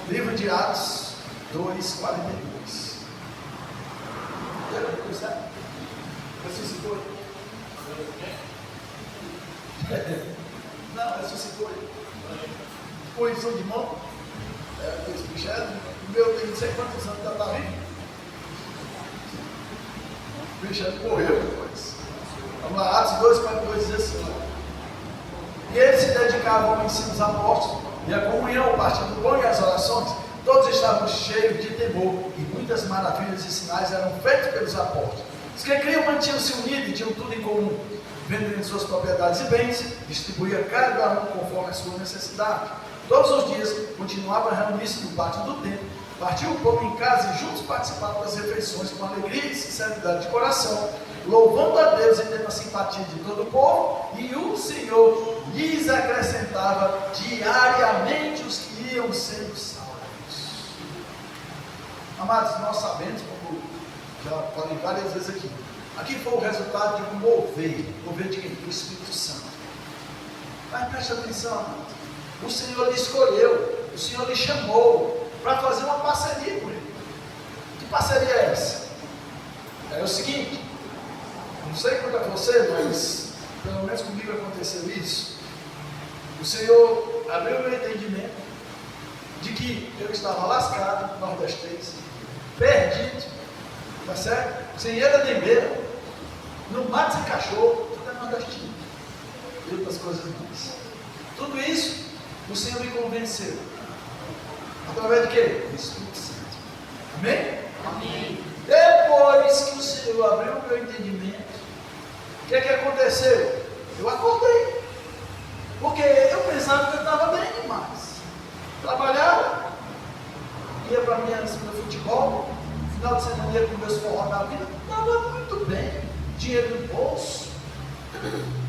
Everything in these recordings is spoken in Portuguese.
Livro de Atos 2:42. Ressuscitou? Não, ressuscitou. Posição de mão. Esse bicho o meu tem não sei quantos anos, ainda está vivo. O bicho morreu depois. Vamos lá, Atos 2:42 diz assim: e eles se dedicavam ao ensino dos apóstolos e à comunhão, o partido do pão e as orações. Todos estavam cheios de temor e muitas maravilhas e sinais eram feitos pelos apóstolos. Os que criam mantinham-se unidos e tinham tudo em comum, vendendo suas propriedades e bens, distribuía cada um conforme a sua necessidade. Todos os dias continuava a reunir-se no pátio do templo, partiam o pão em casa e juntos participavam das refeições com alegria e sinceridade de coração, louvando a Deus e tendo a simpatia de todo o povo, e o Senhor lhes acrescentava diariamente os que iam sendo salvos. Amados, nós sabemos, como já falei várias vezes aqui foi o resultado de um mover de quem? Do Espírito Santo. Mas preste atenção, amados, o Senhor lhe escolheu, o Senhor lhe chamou para fazer uma parceria com Ele. Que parceria é essa? É o seguinte, não sei quanto a você, mas pelo menos comigo aconteceu isso. O Senhor abriu meu entendimento de que eu estava lascado, nordestês, perdido, tá certo? Sem era nem beira, no mato sem cachorro, tudo é nordestino, e outras coisas mais. Tudo isso, o Senhor me convenceu. Através de quê? Do Espírito Santo. Amém? Amém. Depois que o Senhor abriu o meu entendimento, o que aconteceu? Eu acordei. Porque eu pensava que eu estava bem demais. Trabalhava, ia para meu futebol, final de semana ia com meus forró da vida, estava muito bem, dinheiro no bolso.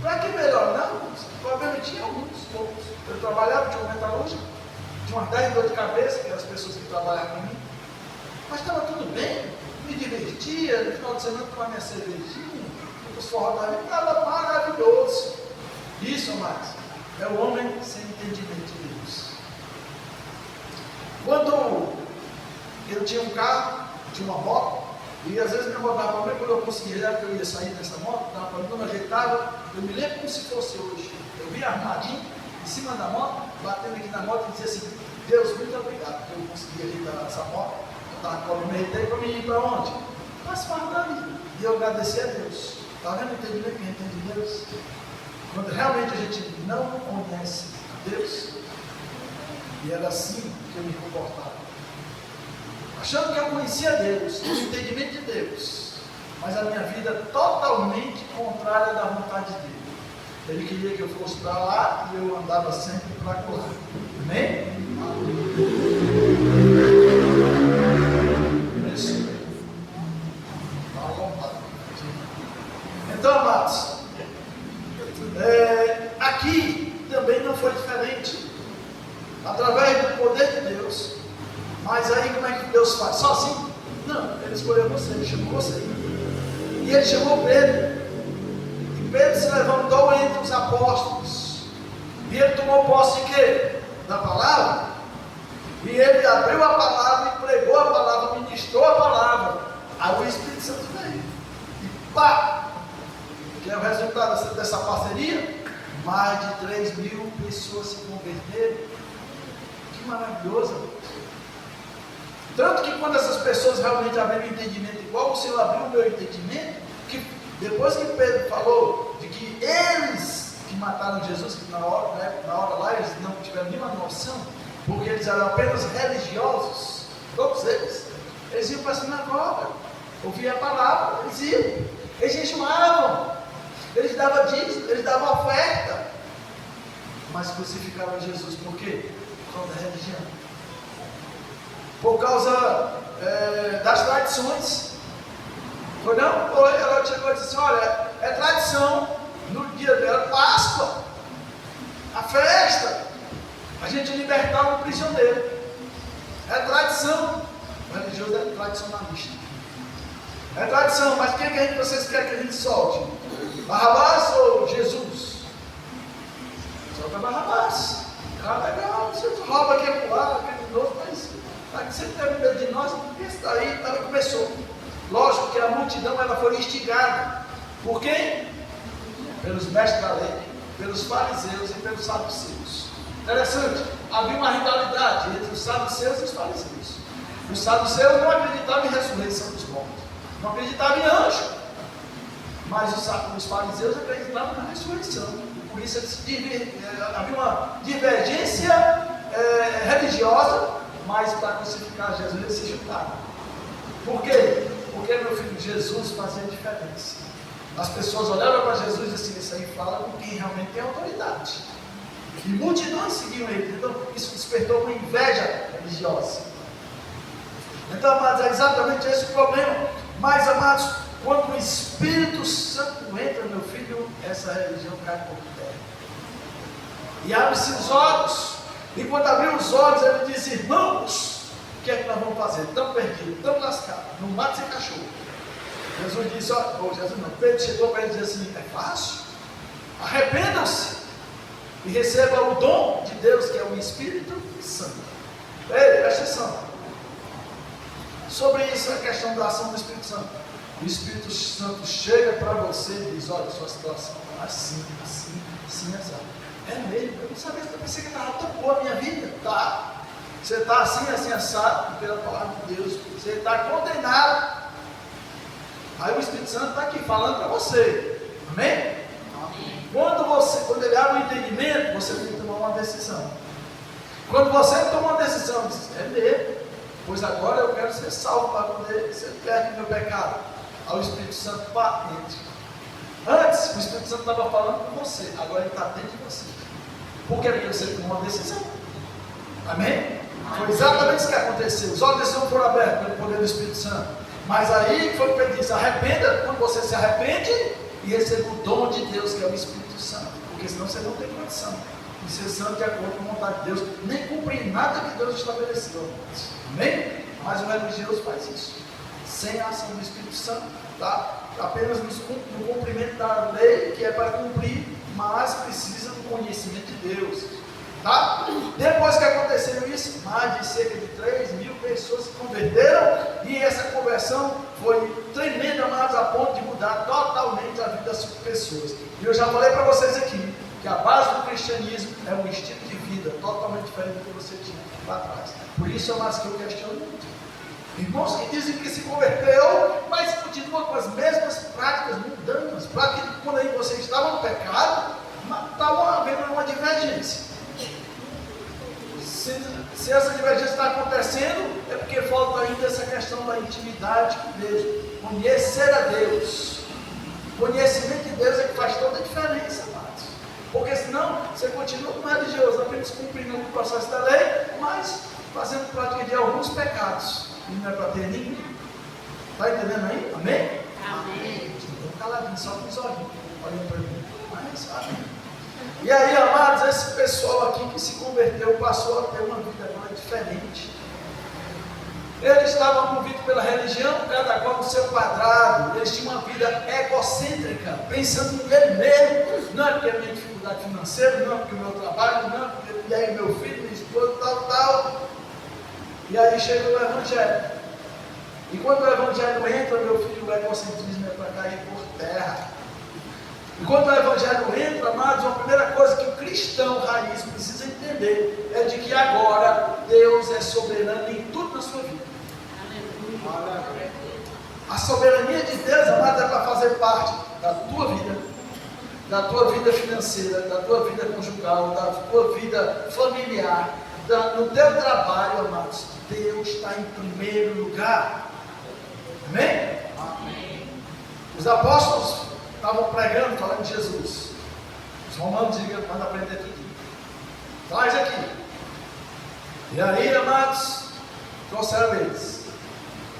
Para que melhor? Não, problema tinha alguns poucos. Eu trabalhava, tinha uma metalúrgica, tinha umas 10 dores de cabeça, que eram as pessoas que trabalhavam comigo, mas estava tudo bem, me divertia, no final de semana tomava minha cervejinha, os forró da vida, estava maravilhoso. Isso, amados, é o homem sem entendimento de Deus. Quando eu tinha um carro, tinha uma moto, e às vezes me botava para mim, quando eu conseguia, que eu ia sair dessa moto, dava para mim, quando eu ajeitava, eu me lembro como se fosse hoje. Eu vinha armadinho, em cima da moto, batendo aqui na moto e dizia assim: Deus, muito obrigado, porque eu consegui ajeitar essa moto, eu estava com a me ajeitei para mim ir para onde? Faz parte da vida. E eu agradecer a Deus. Está vendo o entendimento? Quem entende Deus? Quando realmente a gente não conhece a Deus, e era assim que eu me comportava, achando que eu conhecia Deus, o entendimento de Deus, mas a minha vida totalmente contrária da vontade dele. Ele queria que eu fosse para lá e eu andava sempre para lá. Amém? Isso. Então, amados, aqui também não foi diferente. Através do poder de Deus. Mas aí como é que Deus faz? Sozinho? Não, Ele escolheu você, Ele chamou você. E Ele chamou Pedro. E Pedro se levantou entre os apóstolos. E ele tomou posse de quê? Da palavra. E ele abriu a palavra e pregou a palavra, ministrou a palavra. Aí o Espírito Santo veio. E pá! Que é o resultado dessa parceria? Mais de 3.000 pessoas se converteram. Que maravilhoso! Tanto que quando essas pessoas realmente abriram o entendimento, igual o Senhor abriu o meu entendimento, que depois que Pedro falou de que eles que mataram Jesus, que na hora lá eles não tiveram nenhuma noção, porque eles eram apenas religiosos, todos eles iam para a sinagoga, ouviam a palavra, eles iam, eles jejuavam, eles davam dízimo, eles davam oferta, mas crucificaram Jesus por quê? Por causa da religião. Por causa das tradições. Foi não? Foi. Ela chegou e disse assim: olha, é tradição no dia dela, Páscoa, a festa, a gente libertava o prisioneiro. É tradição. O religioso é tradicionalista. É tradição, mas quem que vocês querem que a gente solte? Barrabás ou Jesus? Solta Barrabás. Ah, legal, você rouba aqui e lá, aquele novo, mas que sempre teve medo de nós, esse daí também começou. Lógico que a multidão ela foi instigada. Por quem? Pelos mestres da lei, pelos fariseus e pelos saduceus. Interessante, havia uma rivalidade entre os saduceus e os fariseus. Os saduceus não acreditavam em ressurreição dos mortos, não acreditavam em anjo, mas os fariseus acreditavam na ressurreição. Por isso havia uma divergência religiosa, mas para crucificar Jesus eles se juntaram. Por quê? Porque, meu filho, Jesus fazia diferença. As pessoas olhavam para Jesus e diziam, isso aí fala com quem realmente tem autoridade. E multidões seguiam ele. Então, isso despertou uma inveja religiosa. Então, amados, é exatamente esse o problema. Mas, amados, quando o Espírito Santo entra, meu filho, essa religião cai por terra. E abre-se os olhos. E quando abriu os olhos, ele diz, irmãos, o que é que nós vamos fazer? Estamos perdidos, estamos lascados, no mato sem cachorro. Jesus disse, Jesus não, Pedro chegou para ele e disse assim, é fácil, arrependam-se e recebam o dom de Deus, que é o Espírito Santo. Ei, presta atenção. Sobre isso, a questão da ação do Espírito Santo. O Espírito Santo chega para você e diz, olha, sua situação assim, assim, é mesmo, eu não sabia, eu pensei que estava tão boa a minha vida. Tá. Você está assim, assado, pela palavra de Deus, você está condenado. Aí o Espírito Santo está aqui falando para você. Amém? Amém. Quando ele abre o entendimento, você tem que tomar uma decisão. Quando você toma uma decisão, diz, é mesmo, pois agora eu quero ser salvo para poder ser perto do meu pecado. Aí o Espírito Santo entra. Antes, o Espírito Santo estava falando com você, agora ele está dentro de você. Por quê? Porque você tomou uma decisão. Amém? Foi exatamente isso que aconteceu. Os olhos não foram abertos pelo poder do Espírito Santo. Mas aí foi o que ele disse, arrependa, quando você se arrepende e receba o dom de Deus, que é o Espírito Santo. Porque senão você não tem condição de ser santo de acordo com a vontade de Deus, nem cumprir nada que Deus estabeleceu. Amém? Mas o religioso faz isso. Sem a ação do Espírito Santo, tá? Apenas no cumprimento da lei, que é para cumprir, mas precisa do conhecimento de Deus. Tá? Depois que aconteceu isso, mais de cerca de 3.000 pessoas se converteram, e essa conversão foi tremenda, mas a ponto de mudar totalmente a vida das pessoas. E eu já falei para vocês aqui que a base do cristianismo é um estilo de vida totalmente diferente do que você tinha lá atrás. Por isso, amados, que eu questiono muito. Irmãos que dizem que se converteu, mas continuam com as mesmas práticas mundanas, práticas que quando aí você estava no pecado, estava havendo uma divergência. Se essa divergência está acontecendo, é porque falta ainda essa questão da intimidade com Deus, conhecer a Deus. O conhecimento de Deus é que faz toda a diferença, amados. Porque senão você continua como religioso, apenas cumprindo o processo da lei, mas fazendo prática de alguns pecados. E não é para ter nenhum. Está entendendo aí? Amém? Amém. Estou caladinho, só com os olhinhos. Olhem para mim. Mas, amém. E aí, amados, esse pessoal aqui que se converteu passou a ter uma vida agora diferente. Eles estavam movidos pela religião, cada qual no seu quadrado. Eles tinham uma vida egocêntrica, pensando em ele mesmo. Não é porque a minha dificuldade financeira, não é porque o meu trabalho, não é porque e aí meu filho, minha esposa, tal. E aí chega o Evangelho. E quando o Evangelho entra, meu filho, o egocentrismo é para cair por terra. E quando o Evangelho entra, amados, a primeira coisa que o cristão raiz precisa entender é de que agora Deus é soberano em tudo na sua vida. Aleluia. A soberania de Deus, amados, é para fazer parte da tua vida financeira, da tua vida conjugal, da tua vida familiar, no teu trabalho, amados. Deus está em primeiro lugar. Amém? Amém. Os apóstolos estavam pregando, falando de Jesus. Os romanos diziam, manda aprender tudo. Traz aqui. E aí, amados, trouxeram eles.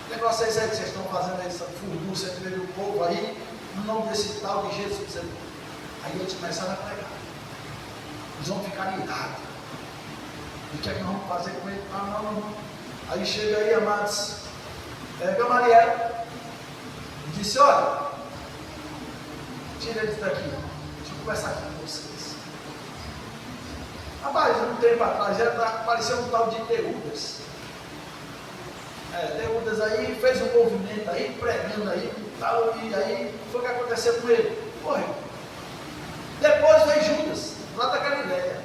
O negócio é esse aí que vocês estão fazendo essa furdúncia entre o povo aí, no nome desse tal de Jesus. Aí eles começaram a pregar. Eles vão ficar irados. E o que é que nós vamos fazer com ele? Não. Aí chega aí, amados, Gamaliel e disse, olha, tira eles daqui, deixa eu conversar aqui com vocês. Rapaz, um tempo atrás, parecia um tal de Teudas. Teudas aí fez um movimento aí, pregando aí e tal, e aí foi o que aconteceu com ele. Morreu. Depois veio Judas, lá da Galileia.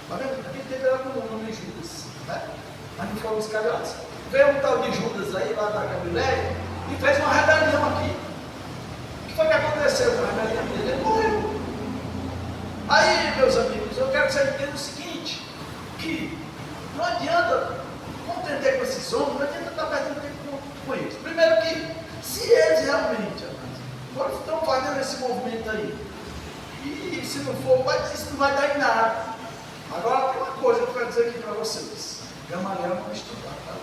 Está vendo? Aqui teve o nome de Judas, né? Mas não foram os Iscariotes. Veio um tal de Judas aí, lá da Galileia, e fez uma rebelião aqui. O que foi que aconteceu com a rebelião dele? Ele morreu. Aí, meus amigos, eu quero que você entenda o seguinte, que não adianta contender com esses homens, não adianta estar perdendo tempo com eles. Primeiro que, se eles realmente, agora estão fazendo esse movimento aí, e se não for, isso não vai dar em nada. Agora tem uma coisa que eu quero dizer aqui para vocês. Gamaliel não estudar, tá?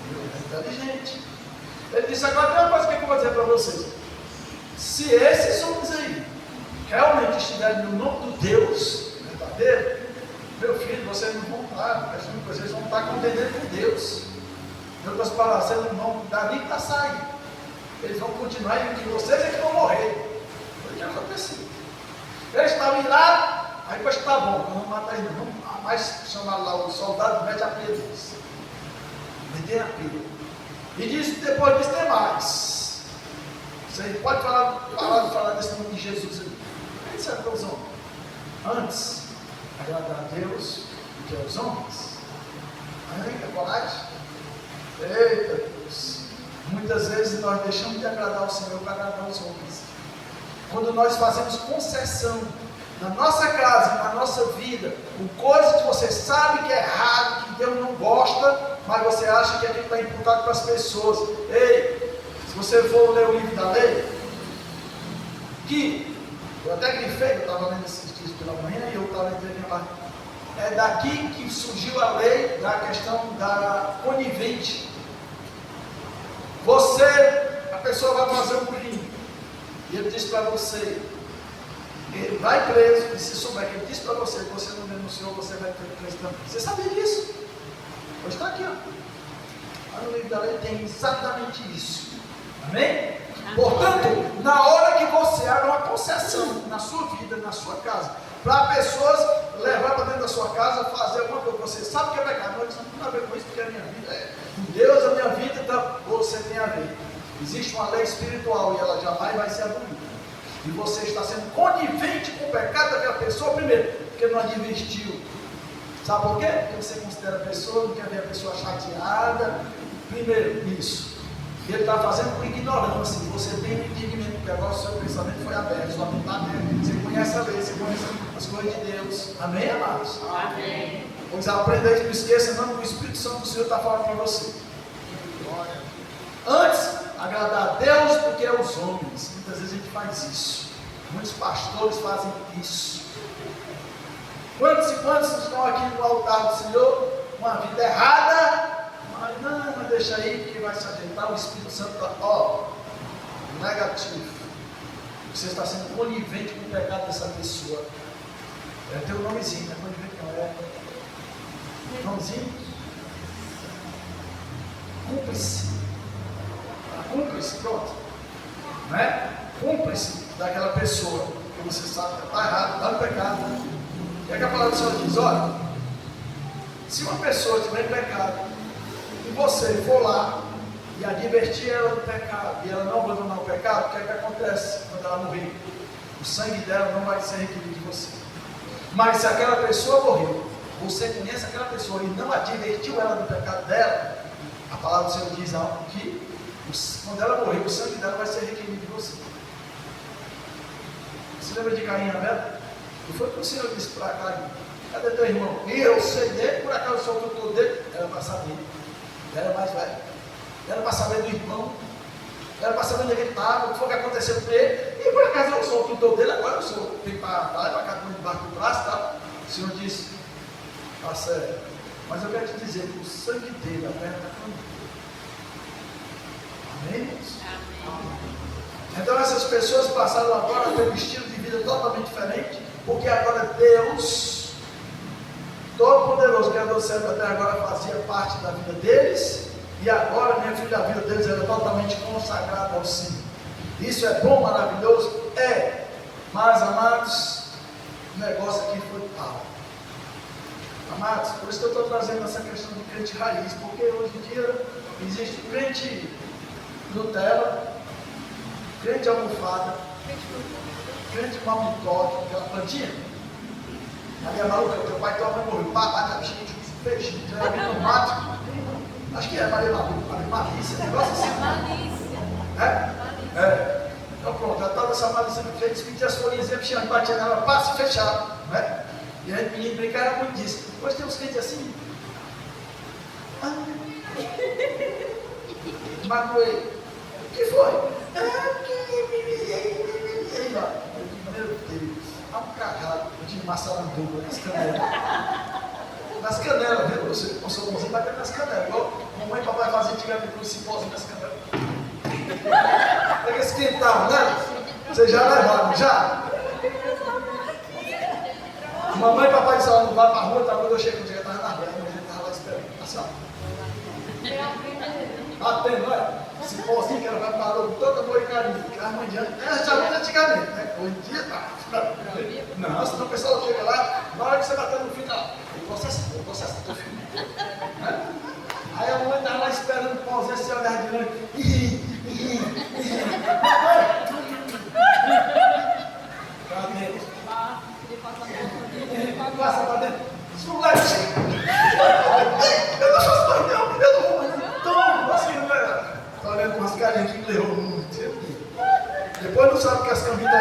Ele é inteligente. Ele disse, agora tem uma coisa que eu vou dizer para vocês. Se esses homens aí realmente estiverem no nome do Deus verdadeiro, meu filho, vocês não vão estar, vocês vão estar contendendo com Deus. Em outras palavras, vocês não vão dar nem para sair. Eles vão continuar e que vocês é que vão morrer. Foi o que aconteceu. Eles estavam irados, aí depois está bom, vamos matar eles, não vamos mais chamar lá o soldado, mete a pilha deles. Meter a pilha. E diz, depois disso tem mais. Você pode falar desse nome de Jesus aí. Aí disseram para os homens, antes, agradar a Deus do que aos homens. Ainda coragem? Eita Deus! Muitas vezes nós deixamos de agradar o Senhor para agradar os homens. Quando nós fazemos concessão na nossa casa, na nossa vida, com coisas que você sabe que é errado, que Deus não gosta, mas você acha que aquilo está imputado para as pessoas. Ei, se você for ler o livro da lei, que eu até grifei, eu estava lendo esses dias pela manhã e eu estava entendendo lá. É daqui que surgiu a lei da questão da conivente. A pessoa vai fazer um crime, e ele diz para você, ele vai preso, e se souber que ele disse para você que você não denunciou, você vai preso também. Você sabia disso? Pois está aqui, ó. Lá no livro da lei tem exatamente isso. Amém? Portanto, na hora que você abre uma concessão na sua vida, na sua casa, para pessoas levar para dentro da sua casa, fazer alguma coisa, você sabe que é pecado, mas não tem a ver com isso, porque a minha vida é com Deus, a minha vida, então você tem a ver. Existe uma lei espiritual e ela jamais vai ser abolida. E você está sendo conivente com o pecado daquela pessoa, primeiro, porque não advertiu. Sabe por quê? Porque você considera a pessoa, não quer ver a pessoa chateada. Primeiro, isso. E ele está fazendo por ignorância. Você tem um entendimento, porque agora o seu pensamento foi aberto, sua mente está aberta. Você conhece a lei, você conhece as coisas de Deus. Amém, amados? Amém. Pois aprenda isso, não esqueça, não, que o Espírito Santo do Senhor está falando para você. Antes, agradar a Deus do que aos homens. Muitas vezes a gente faz isso. Muitos pastores fazem isso. Quantos e quantos estão aqui no altar do Senhor, uma vida errada, mas não, deixa aí que vai se ajeitar. O Espírito Santo está, negativo. Você está sendo conivente com o pecado dessa pessoa. É teu nomezinho, não é conivente não, é nomezinho. Cúmplice. Cúmplice, pronto. Né? Cúmplice daquela pessoa que você sabe que está errado, está no pecado. E é que a palavra do Senhor diz, olha, se uma pessoa estiver em pecado e você for lá e advertir ela do pecado e ela não abandonar o pecado, o que é que acontece quando ela morrer? O sangue dela não vai ser requerido de você. Mas se aquela pessoa morreu, você conhece aquela pessoa e não advertiu ela do pecado dela, a palavra do Senhor diz algo que quando ela morrer, o sangue dela vai ser requerido de você. Você lembra de Caim e Abel? E foi o que o Senhor disse para Caim: cadê teu irmão? E eu sei dele, por acaso sou o tutor dele? Era para saber. Ele era mais velho. Era para saber do irmão. Era para saber onde ele estava, o que foi que aconteceu com ele. E por acaso eu sou o tutor dele, agora eu sou. Tem para lá e para cá, com debaixo do braço e tal. O Senhor disse: tá certo. Mas eu quero te dizer que o sangue dele, a terra está clamando. Amém, irmãos? Então essas pessoas passaram agora a ter um estilo de vida totalmente diferente, porque agora Deus, Todo-Poderoso, Criador do céu e da terra, agora fazia parte da vida deles, e agora, minha filha, a vida deles era totalmente consagrada ao Senhor. Isso é bom, maravilhoso? É, mas amados, o negócio aqui foi tal. A Amados, por isso que eu estou trazendo essa questão de crente raiz, porque hoje em dia existe crente Nutella, crente almofada, crente mal de toque, aquela plantinha. A minha maluca, meu pai toma e morreu, bate a bichinha, peixe, já vi no mato. Acho que é Maria Malícia, negócio assim. É? Então pronto, já estava essa malícia no jeito, despedia as folhinhas e a bichinha batia nela, passa e fechava, né? E a gente brincava muito disso. Depois tem uns crentes assim. Magoei. O que foi? Meu Deus, há um cagado de maçaranduba nas canelas. Nas canelas, viu? Você batendo nas canelas, igual mamãe e papai faziam antigamente com esse cipózinho nas canelas. Pega esse quintal, né? Vocês já levaram, já? Mamãe e papai disseram, não vai pra rua, tá? Quando eu cheguei, eu estava na rua, a gente estava lá esperando. Assim, ó. Batendo, não é? Esse pozinho que ela vai parou com toda boa e carinho. A mãe de antigamente, né? Hoje em dia tá. Não, senão o pessoal chega lá, na hora que você bater no fim, tá. Eu processo teu filho. Aí a mãe estava lá esperando o pauzinho assim, olhar de longe. Pra dentro. Passa pra dentro. Moleque, eu não faço mais não, eu não vou mais não. Toma, assim, não é? Tá olhando com umas carinhas que levou muito. Depois não sabe que as cambitas é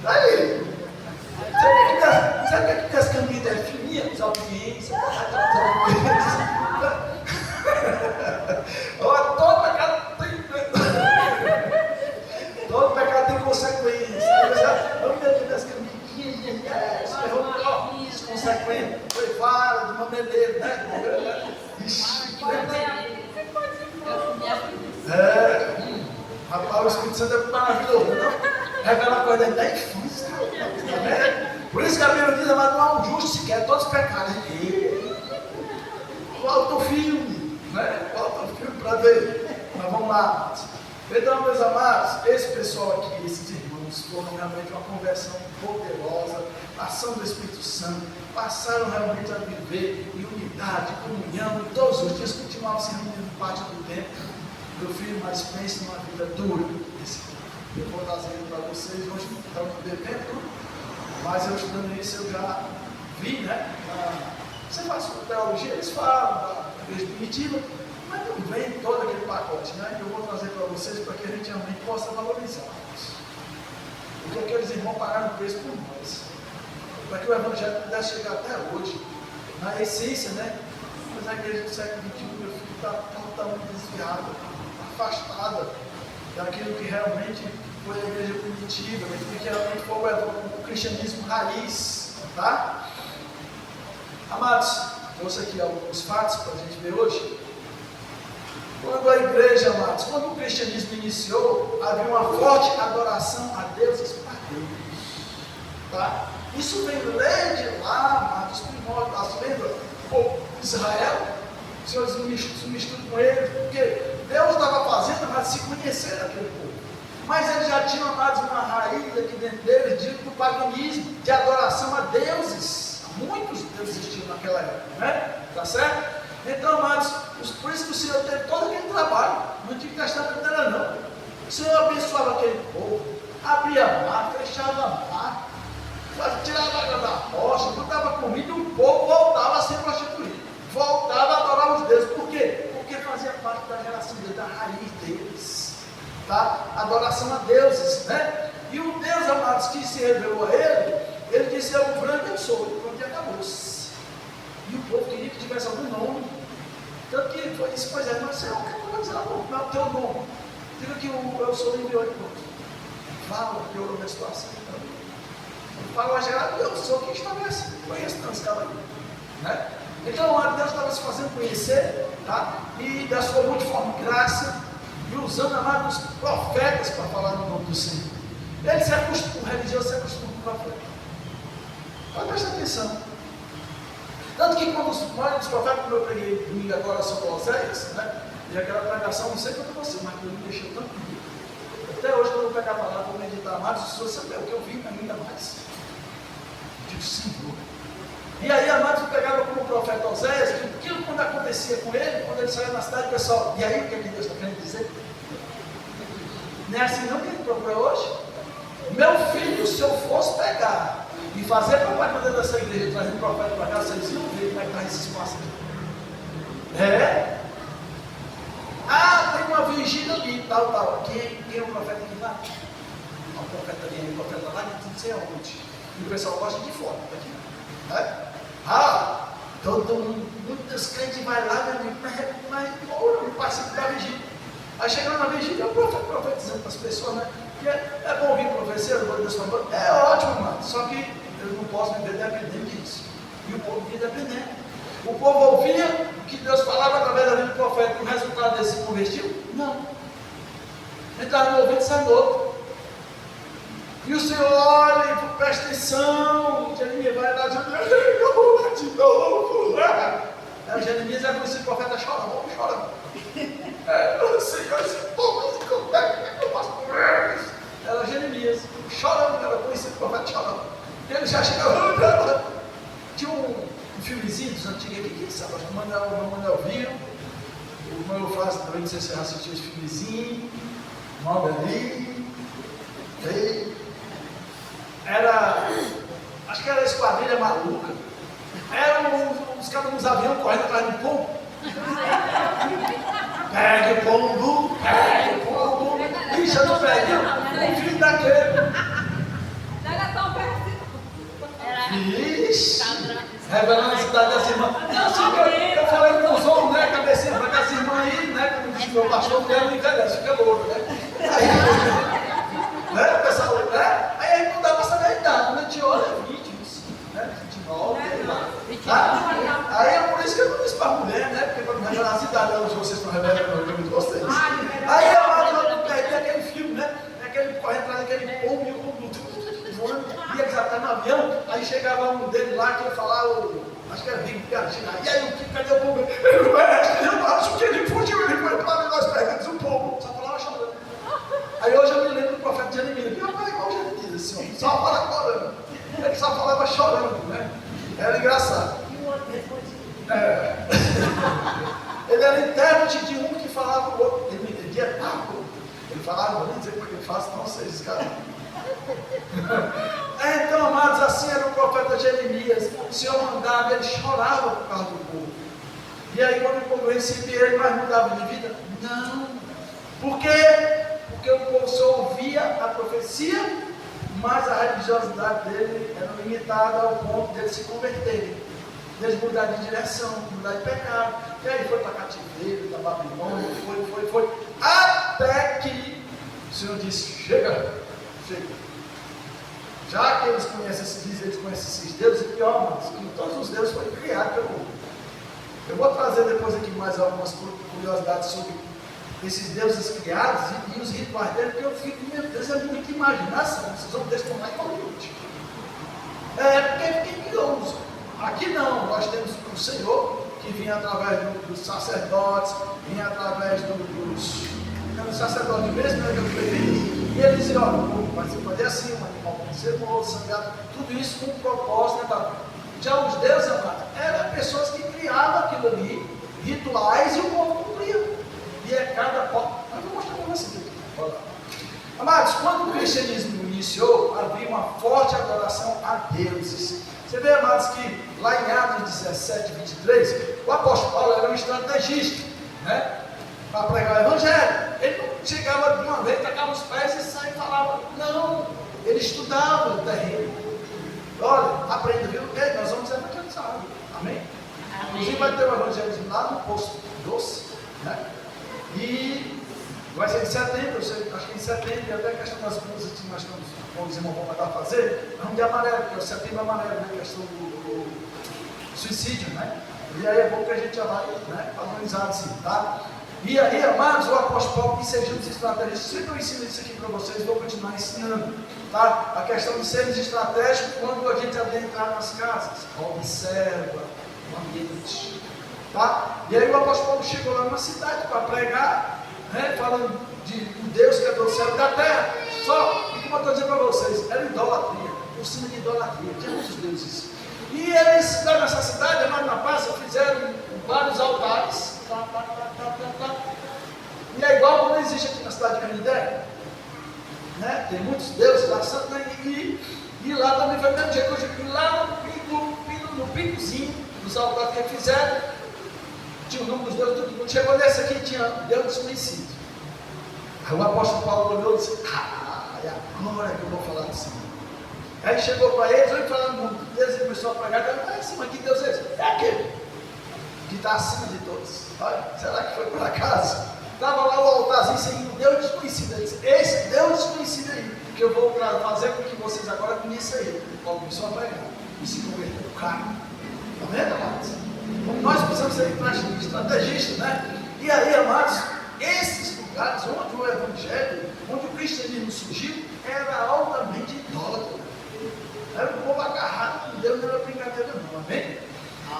aí. Sabe o que as cambitas é fininha? As audiências. Todo pecado tem consequências. Vamos ver das cambitinhas. Consequência. Foi vara de mameleiro, né? Ixi, rapaz, o Espírito Santo é maravilhoso, não? Revela coisa da infância. Por isso que a Bíblia diz, mas não há um justo sequer, todos pecaram. Volta o filme, né? Volta o filme para ver. Mas vamos lá, amados. Então, meus amados, esse pessoal aqui, esses irmãos, foram realmente uma conversão poderosa, ação do Espírito Santo, passaram realmente a viver em unidade, comunhão, e todos os dias continuavam se reunindo no pátio do templo. Meu filho, mas pense numa vida dura. Eu vou trazendo para vocês, hoje não estão devendo, mas eu estudando isso eu já vi, né? Você faz teologia, eles falam da igreja primitiva, mas não vem todo aquele pacote, né? Eu vou trazer para vocês para que a gente realmente possa valorizar isso. Porque aqueles irmãos pagaram o preço por nós, para que o Evangelho pudesse chegar até hoje, na essência, né? Mas a igreja do século XXI, meu filho, está totalmente desviada, afastada daquilo que realmente foi a igreja primitiva, daquilo que realmente foi o cristianismo raiz, tá? Amados, trouxe aqui alguns fatos para a gente ver hoje. Quando a igreja, amados, quando o cristianismo iniciou, havia uma forte adoração a deuses pagãos, tá? Isso vem desde lá, amados, primórdios, as lendas do povo de Israel. O Senhor se mistura com ele, porque Deus estava fazendo para se conhecer aquele povo. Mas eles já tinham, amados, uma raiz aqui dentro deles do paganismo, de adoração a deuses. Muitos deuses existiam naquela época, né? Tá certo? Então, amados, por isso que o Senhor teve todo aquele trabalho. No Antigo Testamento não era não. O Senhor abençoava aquele povo, abria a mar, fechava a mar, tirava a água da rocha, botava comida e o povo voltava a ser prostituído. Voltava a adorar os deuses. Por quê? Porque fazia parte da geração deles, da raiz deles. Tá? Adoração a deuses, né? E o Deus, amados, que se revelou a ele disse, eu branco eu sou, e pronto, e acabou-se. E o povo queria que tivesse algum nome. Tanto que foi isso, pois é, mas você não quer dizer, não é o teu nome. Diga que eu sou enviou e pronto. Fala, piorou a situação. Fala geral, eu sou quem estabelece. Conheço tantos caras aí. Né? Então, Deus estava se fazendo conhecer, tá? E da sua multiforme graça, e usando, amados, profetas para falar no nome do Senhor. Ele se acostuma, o religioso se acostuma com o profeta. Mas presta atenção. Tanto que quando os profetas, como eu preguei domingo agora sobre Oséias, né? E aquela pregação, não sei quanto você, mas Deus me deixou tanto comigo. Até hoje, quando eu vou pegar a palavra, vou meditar mais, se você saber o que eu vi, ainda mais. Eu digo, Senhor, E aí, amados, pegava como o profeta Oséias, que aquilo quando acontecia com ele, quando ele saía na cidade, o pessoal, e aí o que é que Deus está querendo dizer? Não é assim não que ele procura hoje? Meu filho, se eu fosse pegar e fazer propaganda dessa igreja, trazer um profeta para cá, vocês iam ver como é que está esse espaço aqui. É? Ah, tem uma vigília ali, tal. Quem é o profeta que vai? O profeta ali, o profeta lá, não sei aonde. E o pessoal gosta de fora, tá aqui. É? Ah, todo mundo, muitos crentes vão lá, meu amigo, mas eu participo da vigília. Aí chegando na vigília, o profeta profetizando para as pessoas, né? Que é bom ouvir profecia, eu vou Deus falando, é ótimo, mano. Só que eu não posso viver dependente disso. E o povo vivia dependente. O povo ouvia o que Deus falava através da vida do profeta, e o resultado desse se convertiu? Não. Entrava no ouvido e saiu no outro. E o Senhor olha, presta atenção, Jeremias vai lá de novo. Aí o Jeremias é conhecido profeta chorando, o Senhor, esse povo, como é que eu posso comer? Era Jeremias, chorando, era conhecido profeta chorando. Ele já chegava, tinha um filmezinho dos antigos aqui, que sabe, o Manuel viu, o Manuel faz também, não sei se você assistiu esse filmezinho, mal ali, era, acho que era a Esquadrilha Maluca, eram os caras nos aviões correndo atrás do pombo. Pegue o pombo, bicha do velho, o filho daquele. Ixi, revelando a cidade dessa irmã. Eu falei com os homens, né, cabecinha, para que essa irmã aí, né, como disse meu pastor, que ela não envelhece, fica louro, né? Aí, né, o pessoal, né? Aí não dá para saber a idade, quando a gente olha, 20, 25, né, 29, tá? Aí é por isso que eu não disse para a mulher, né, porque para não revelar a cidade, vocês estão revelando, eu muito gostei. Aí a Maria tem aquele filme, né, aquele corre atrás daquele pombo e o pombo ia desatar no avião, aí chegava um dele lá que ia falar, acho que era Rico Piatina, e aí o que, cadê o povo? Eu acho que ele fugiu, ele foi para nós pegamos o povo, só falava chorando. Aí hoje eu me lembro do profeta Jeremias, que eu falei igual Jeremias, assim, só fala chorando, ele só falava chorando, né? Era engraçado. E o outro respondia. Ele era intérprete de um que falava o outro, ele não entendia nada, ele falava, não vou nem dizer como é que ele faz, não sei, esse cara. Então, amados, assim era o profeta Jeremias. O Senhor mandava, ele chorava por causa do povo. E aí, quando o povo recebia ele, mas mudava de vida? Não. Por quê? Porque o povo só ouvia a profecia, mas a religiosidade dele era limitada ao ponto de eles se converterem, de eles mudar de direção, mudar de pecado. E aí foi para cativeiro, da Babilônia, foi, até que o Senhor disse: chega. Já que eles conhecem esses deuses, e pior, mas que todos os deuses foram criados pelo mundo. Eu vou trazer depois aqui mais algumas curiosidades sobre esses deuses criados e os rituais dele, porque eu fico, meu Deus, é muita imaginação. Vocês vão testar em Hollywood. Porque quem criou os? Aqui não, nós temos o Senhor, que vinha através dos sacerdotes, vinha através dos sacerdotes mesmo, né, que eu falei. E ele dizia: olha, vai ser fazer assim, um animal tem que ser morto, sangrado, tudo isso com um propósito. Né, já os deuses, amados, eram pessoas que criavam aquilo ali, rituais, e o povo cumpria. E é cada povo. Mas vou mostrar para vocês aqui. Olha lá. Amados, quando o cristianismo iniciou, havia uma forte adoração a deuses. Você vê, amados, que lá em Atos 17, 23, o apóstolo Paulo era um estrategista, né? Para pregar o evangelho. Ele não chegava de uma vez, tacava os pés e saia e falava. Não, ele estudava o terreno. Olha, aprenda, viu? Ei, nós vamos evangelizar. Amém? Inclusive vai ter um evangelismo lá no Poço Doce, né? E vai ser em setembro, acho que em setembro, e até a questão das músicas que nós estamos com os irmãos vão mandar fazer, é um de amarelo, que é o setembro amarelo, né? A questão do suicídio, né? E aí é bom que a gente já vai, né, padronizar assim, tá? E aí, amados, o apóstolo Paulo que sejamos estratégios. Sempre eu ensino isso aqui para vocês, vou continuar ensinando, tá? A questão de sermos estratégicos quando a gente adentrar nas casas. Observa o ambiente, tá? E aí o apóstolo Paulo chegou lá numa cidade para pregar, né, falando de um Deus que é do céu e da terra. Só, e como eu estou dizendo para vocês, era idolatria, por cima de idolatria, tinha muitos deuses. E eles, lá nessa cidade, lá na praça, fizeram vários altares. E é igual quando existe aqui na cidade de Canindé, né? Tem muitos deuses lá, e lá também foi o mesmo jeito. E lá no picozinho dos altares que eles fizeram, tinha o nome dos deuses, tudo. Quando chegou nesse aqui, tinha Deus desconhecido. Aí o apóstolo Paulo olhou e disse: é agora que eu vou falar de cima. Aí chegou para eles, ele falando muito Deus, e começou a pregar. Mas que Deus é esse? É aquele que está acima de todos. Olha, será que foi por acaso? Estava lá o altarzinho seguindo Deus desconhecido. Ele disse: esse Deus desconhecido aí, que eu vou fazer com que vocês agora conheçam ele. Paulo começou a pregar e se converteu. Cara, está vendo, amados? Nós precisamos ser estrategistas, né? E aí, amados, esses lugares onde o evangelho, onde o cristianismo surgiu, era altamente idólatra. Era um povo agarrado com Deus, não era brincadeira não, amém?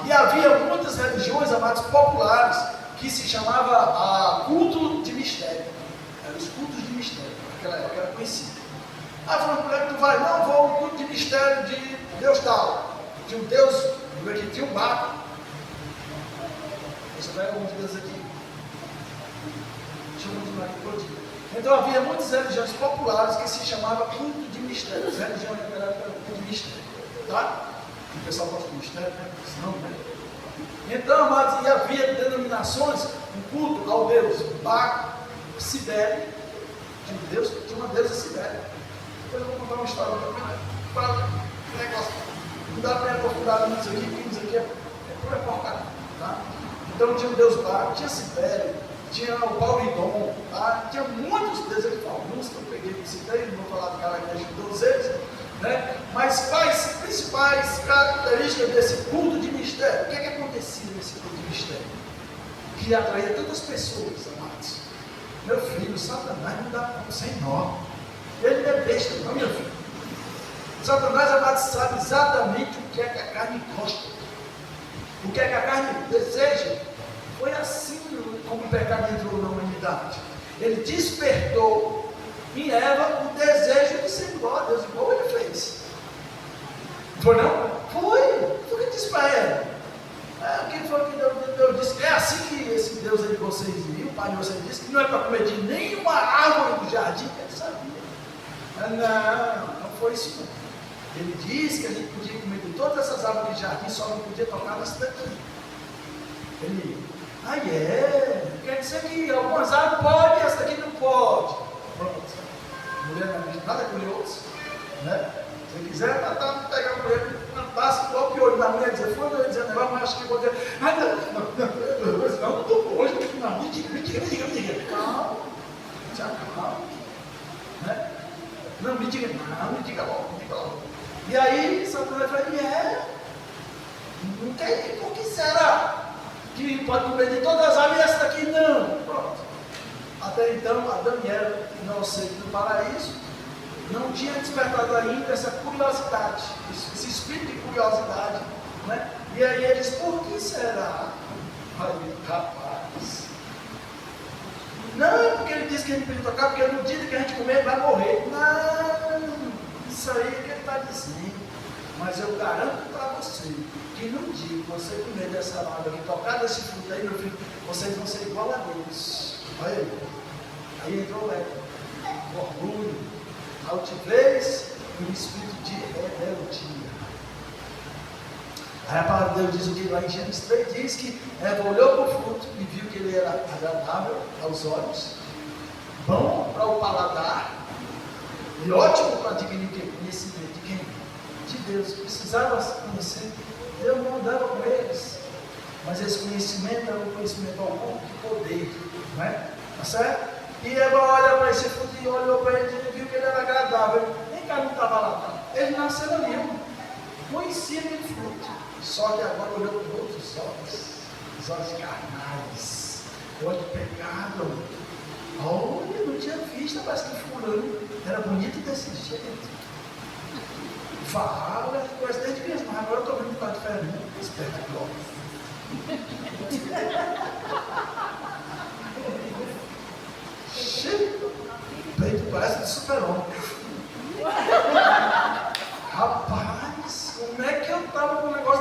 E havia muitas religiões, amados, populares, que se chamava culto de mistério. Eram os cultos de mistério, naquela época era conhecido. Ah, falando, por exemplo, tu vai, não, vou ao culto de mistério de Deus tal. Tinha um Deus, que tinha um barco. Você vai alguns deuses aqui. Deixa eu continuar aqui por dia. Então havia muitas religiões populares que se chamavam culto de mistério. As religiões naquela época eram culto de mistério. Tá? O pessoal gosta de mistério, né? Não, né? Então, amados, e havia denominações, um culto ao Deus Baco, Cibele. Tinha uma deusa Cibele. Depois eu vou contar uma história para o negócio. Não dá para aprofundar nisso aqui, porque isso aqui é pura porcaria. Tá? Então tinha o Deus Baco, tinha Cibele, tinha o Pauridon, tá? Tinha muitos deuses, alguns que eu peguei e citei, não vou falar de características de todos eles, né? Mas quais principais características desse culto de mistério? O que é que acontecia nesse culto de mistério? Que atraía tantas pessoas, amados. Meu filho, Satanás não dá conta sem nó. Ele não é besta, não, meu filho. Satanás, amados, sabe exatamente o que é que a carne gosta. O que é que a carne deseja. Foi assim como o pecado entrou na humanidade. Ele despertou em Eva o desejo de ser igual a Deus, igual ele fez. Foi não? Foi. Foi o que disse para ela. O que foi que Deus disse? É assim que esse Deus aí de vocês viu, o pai de vocês disse que não é para comer de nenhuma árvore do jardim, que ele sabia. Não foi isso não. Ele disse que a gente podia comer de todas essas árvores de jardim, só não podia tocar nessa daqui. Ele, quer dizer que algumas árvores podem, essa daqui não pode. Pronto. Mulher não diz nada curioso, né? Se quiser matar, pegar a mulher, plantasse, coloque o olho na mulher e dizer, foi eu dizer negócio, mas acho que vou dizer, não estou com hoje, não, me diga. Calma, se acalma, né? Não, me diga logo. E aí, Satanás vai, não tem, por que será? Que pode comer de todas as árvores e essa daqui não. Pronto. Até então, Adão e Eva, não sei do paraíso, não tinha despertado ainda essa curiosidade, esse espírito de curiosidade, né? E aí eles, por que será? Aí, rapaz, não, porque ele disse que a gente podia tocar, porque no dia que a gente comer, ele vai morrer. Não, isso aí é que ele está dizendo. Mas eu garanto para você, que no dia que você comer dessa árvore e tocar desse fruto aí, meu filho, vocês vão ser igual a Deus. Olha aí entrou o orgulho, a altivez e o espírito de rebeldia. Aí a palavra de Deus diz o que lá em Gênesis 3 diz que Eva olhou para o fruto e viu que ele era agradável aos olhos, bom para o paladar e ótimo para adquirir conhecimento de quem? De Deus. Precisava conhecer. Deus não andava com eles, mas esse conhecimento era um conhecimento ao ponto de poder, não é? Tá certo? E Eva olha para esse fruto e olhou para ele e viu que ele era agradável. Nem cá não estava lá, tá? Ele nasceu ali, conhecia aquele fruto, só que agora olhou para outros olhos, os olhos carnais, olho de pecado. Olha, não tinha visto, parece que fulano era bonito desse jeito. Fala, coisa desde criança, mas agora eu estou vendo que está diferente. Espetacular. Peito parece de super-homem. Rapaz, como é que eu estava com o negócio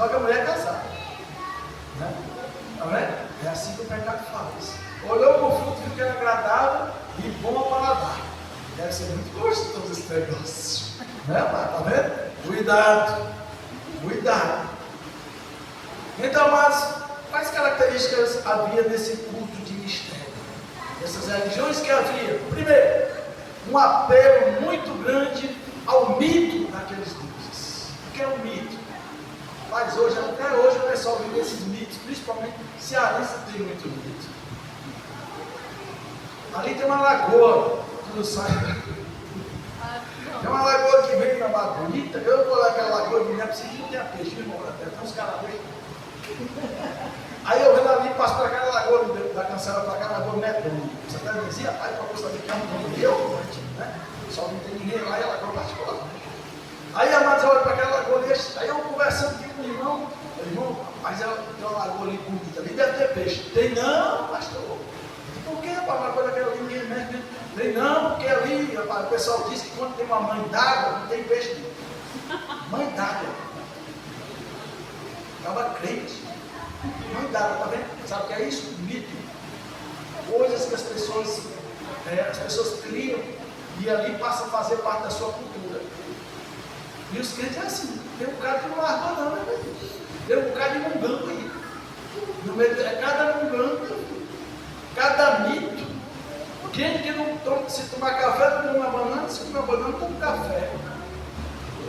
Só que a mulher é casada. Né? Não é? É assim que o pecado faz. Olhou para o fruto e viu que era agradável e bom ao paladar. Deve ser muito gostoso esse negócio. Né, tá vendo? Cuidado. Cuidado. Então, mas quais características havia nesse culto de mistério? Essas religiões que havia? Primeiro, um apelo muito grande ao mito daqueles deuses. O que é um mito? Mas hoje, até hoje, o pessoal vive esses mitos, principalmente cearense tem muito mito. Ali tem uma lagoa, tu não sabe? Tem uma lagoa que vem na Mar Bonita, eu vou lá naquela lagoa e não é preciso não ter peixe, irmão, tem uns caranguejos. Aí eu venho ali e passo para aquela lagoa da Cancela, para aquela lagoa medonha. Você até dizia, pai, para você saber que é um nome eu, né? Só não tem ninguém lá e a lagoa particular. Aí, amados, eu olho para aquela lagoa ali, aí eu conversando aqui com o irmão, mas tem uma lagoa ali bonita, ali deve ter peixe. Tem não, pastor. Por que, rapaz, uma coisa daquela ali ninguém mexe? Tem não, porque ali, rapaz, o pessoal diz que quando tem uma mãe d'água, não tem peixe. Mãe d'água. Acaba crente. Mãe d'água, tá vendo? Sabe o que é isso? Mito. Coisas que as pessoas criam e ali passa a fazer parte da sua cultura. E os crentes é assim. Tem um cara que não larga não, né? Tem um cara de mungango aí. No meio de cada mungango, cada mito. Gente que não toma, se tomar café, toma uma banana, se comer uma banana, toma um café.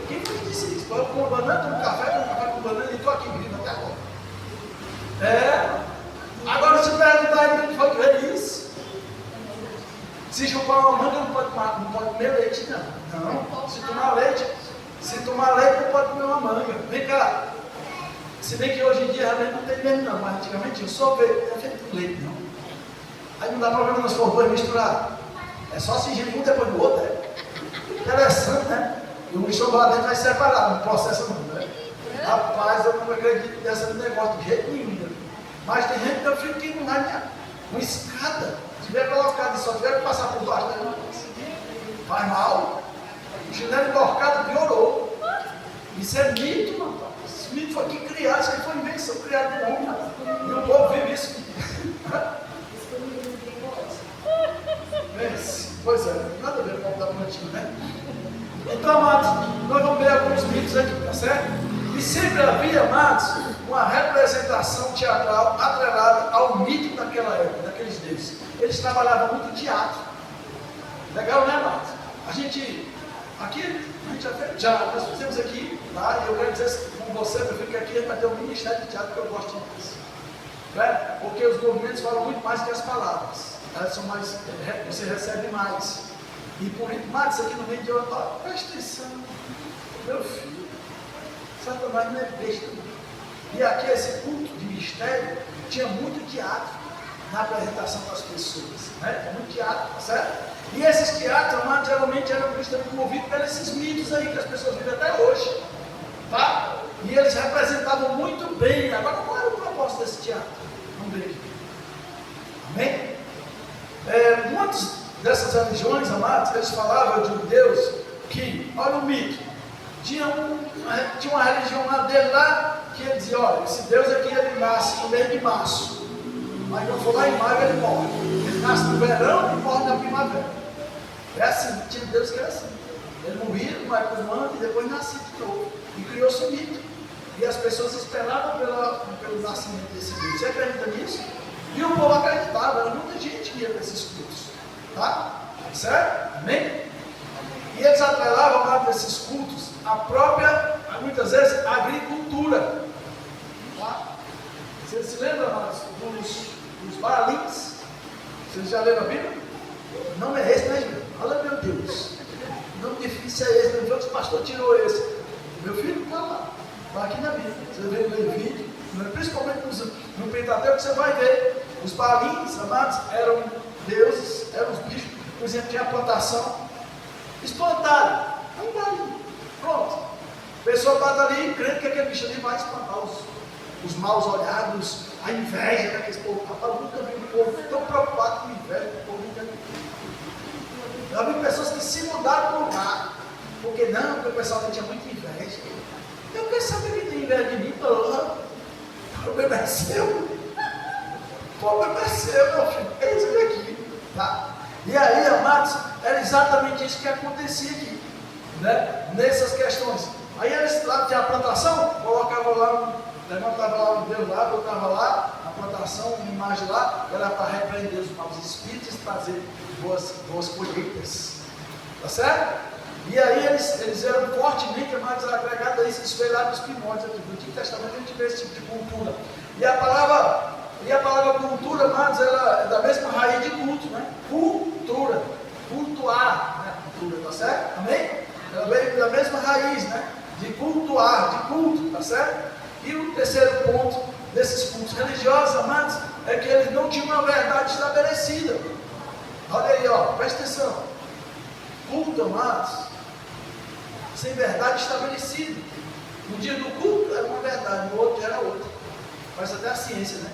Quem foi que disse isso? Toma uma banana, toma um café com banana e estou aqui vivo até agora. Agora se perguntar ele não pode ver isso. Se chupar uma manga, não pode comer leite, não. Não, se tomar leite não pode comer uma manga. Vem cá. Se bem que hoje em dia realmente não tem mesmo não, mas antigamente eu só vejo, não é feito com leite não. Aí não dá problema nós for dois misturados. É só se um depois do outro. Interessante, né? E o mistura lá dentro vai separar, não processa não, né? Rapaz, eu não acredito nesse negócio de jeito nenhum. Né? Mas tem gente que eu fico que não vai uma escada. Se tiver colocado e só tiver que passar por baixo, né? Faz mal. O chinelo emborcado piorou. Isso é mito, não. Esse mito foi aqui criado, isso aí foi invenção criada do homem. E o povo vive isso. Pois é, nada a ver com o da plantinha, né? Então, amados, nós vamos ver alguns mitos aqui, tá certo? E sempre havia, amados, uma representação teatral atrelada ao mito daquela época, daqueles deuses. Eles trabalhavam muito teatro. Legal, né, amados? Nós fizemos aqui, lá, e eu quero dizer com você, meu filho, que aqui a gente vai ter um ministério de teatro que eu gosto disso. Né? Porque os movimentos falam muito mais que as palavras. Elas são mais, você recebe mais. E por isso, Max, aqui no meio de ouro, presta atenção, meu filho, Satanás não é besta. E aqui, esse culto de mistério, tinha muito teatro na apresentação das pessoas. Né? Tinha muito teatro, tá certo? E esses teatros, amados, geralmente eram movidos por esses mitos aí que as pessoas vivem até hoje. Tá? E eles representavam muito bem. Agora, qual era o propósito desse teatro? Vamos ver aqui. Amém? Muitas dessas religiões, amados, eles falavam de um Deus que, olha o mito, tinha uma religião lá dele lá, que ele dizia, olha, esse Deus aqui ele nasce no mês de março, mas quando for lá em maio ele morre. Ele nasce no verão e morre na primavera. É assim, tinha Deus que era assim. Ele morria no época do ano e depois nascia de novo. E criou-se um mito. E as pessoas esperavam pelo nascimento desse Deus. Você acredita nisso? E o povo acreditava, era muita gente que ia para esses cultos. Tá? Certo? Amém? E eles atrelavam lá desses cultos a própria, muitas vezes, agricultura. Tá? Vocês se lembram dos Baalins? Vocês já leram a Bíblia? O nome é esse, né, gente? Olha, meu Deus. O nome difícil é esse. Não foi que o pastor tirou esse. Meu filho está lá. Está aqui na Bíblia. Você vê no Levítico, principalmente no Pentateuco, você vai ver. Os Baalins, amados, eram deuses, eram os bichos. Por exemplo, tinha a plantação. Espantalho. É um Baalim. Pronto. A pessoa está ali crendo que aquele bicho ali vai espantar os maus olhados, a inveja daqueles povos. Eu nunca vi um povo tão preocupado com inveja do povo. Já vi pessoas que se mudaram para o lugar. Porque o pessoal tinha muita inveja. Eu quero saber que tem perto de mim, o problema é seu. O problema é seu, meu filho. É isso aqui. Tá? E aí, amados, era exatamente isso que acontecia aqui. Né? Nessas questões. Aí eles lá tinha a plantação, colocavam lá, levantava lá um Deus lá, botava lá a plantação, uma imagem lá, era para repreender os maus espíritos e trazer boas colheitas. Tá certo? E aí eles eram fortemente, amados, agregados a isso, isso veio lá dos primórdios aqui. No Antigo Testamento a gente vê esse tipo de cultura. E a palavra cultura, amados, ela é da mesma raiz de culto, né? Cultura, cultuar, né? Cultura, tá certo? Amém? Ela veio da mesma raiz, né? De cultuar, de culto, tá certo? E o terceiro ponto desses cultos religiosos, amados, é que eles não tinham uma verdade estabelecida. Olha aí, ó, presta atenção. Culto, amados, sem verdade estabelecida. No dia do culto era uma verdade, no outro era outra. Faz até a ciência, né?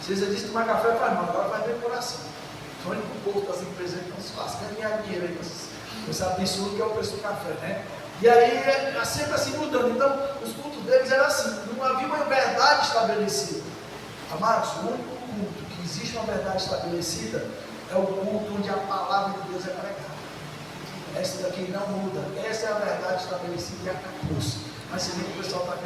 Ciência diz que tomar café faz mal, agora faz bem coração. O único povo das empresas que estão se lascando ganhar dinheiro aí com esse absurdo que é o preço do café, né? E aí é sempre assim mudando. Então, os cultos deles eram assim, não havia uma verdade estabelecida. Amados, o único culto que existe uma verdade estabelecida é o culto onde a palavra de Deus é pregada. Essa daqui não muda, essa é a verdade estabelecida e acabou-se. Mas você vê que o pessoal está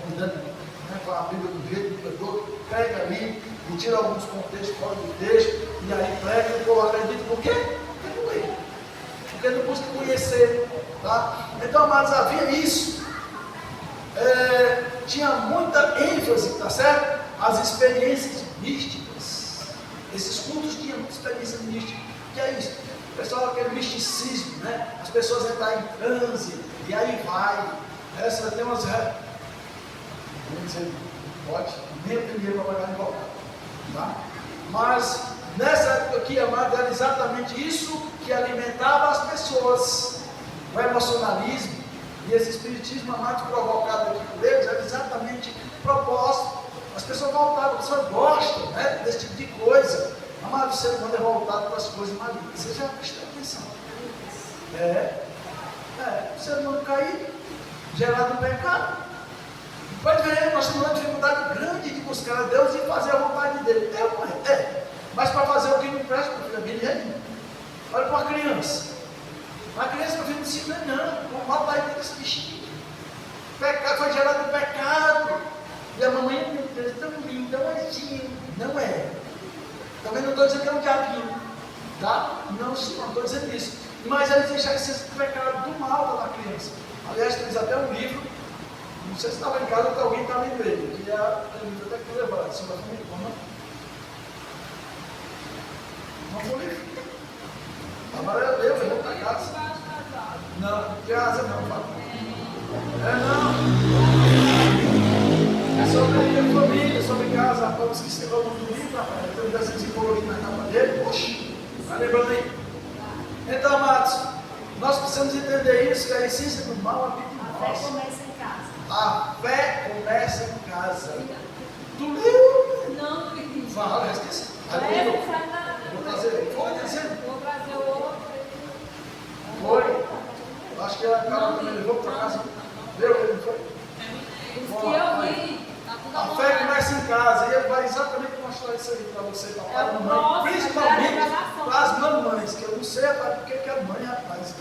mudando, né, com a Bíblia do jeito que pegou, prega ali e tira alguns contextos fora do texto, e aí prega e o povo acredita. Por quê? Porque não lê. Porque não busca conhecer. Tá? Então, amados, havia isso. Tinha muita ênfase, tá certo? As experiências místicas. Esses cultos tinham muita experiência mística. O que é isso? O pessoal, aquele misticismo, né? As pessoas entram em transe, e aí vai. Essa tem umas. Vamos dizer, pode, nem o dinheiro para pagar de volta. Tá? Mas, nessa época aqui, amado, era exatamente isso que alimentava as pessoas. O emocionalismo e esse espiritismo, amado, provocado aqui por eles, era exatamente propósito. As pessoas voltavam, as pessoas gostam, né, desse tipo de coisa. Amado, o ser humano é voltado para as coisas malignas. Você já prestou atenção? O ser humano caído, gerado no pecado. Pode ver, nós temos uma dificuldade grande de buscar a Deus e fazer a vontade dele. Mas para fazer o que não presta, meu filho, é bem. Olha para uma criança. A criança, meu filho, não ensina não. O mal está aí dentro desse bichinho. Pecado foi gerado no pecado. E a mamãe, meu Deus, tão lindo, tão anjinho. Não é. Também não estou dizendo que é um diabinho. Tá? Não estou dizendo isso. Mas eles deixaram esse pecado do mal da criança. Aliás, temos até um livro. Não sei se estava em casa ou alguém está lendo ele. Que é o livro até que eu levar. Se não foi como? Não foi o livro. Agora eu vou para casa. Não, casa não, fala. Não. É sobre a família, sobre casa. Vamos esquecer o nome do livro, rapaz. Tem um desenho colorido na capa dele. Oxi, vai lembrando aí. Então, amados, nós precisamos entender isso, que a essência do mal habita em nós. A fé começa em casa. A fé começa em casa. Tu leu? Não, não entendi. Fala, esqueci. Vou trazer. Foi dizendo? Vou trazer outro. Foi. Acho que a Carol me levou para casa. Leu, não foi? Os que eu vi. A fé começa em casa. E ele vai exatamente mostrar isso aí para você, papai e mamãe. Principalmente para as mamães, que eu não sei, rapaz, porque que a mãe, rapaz.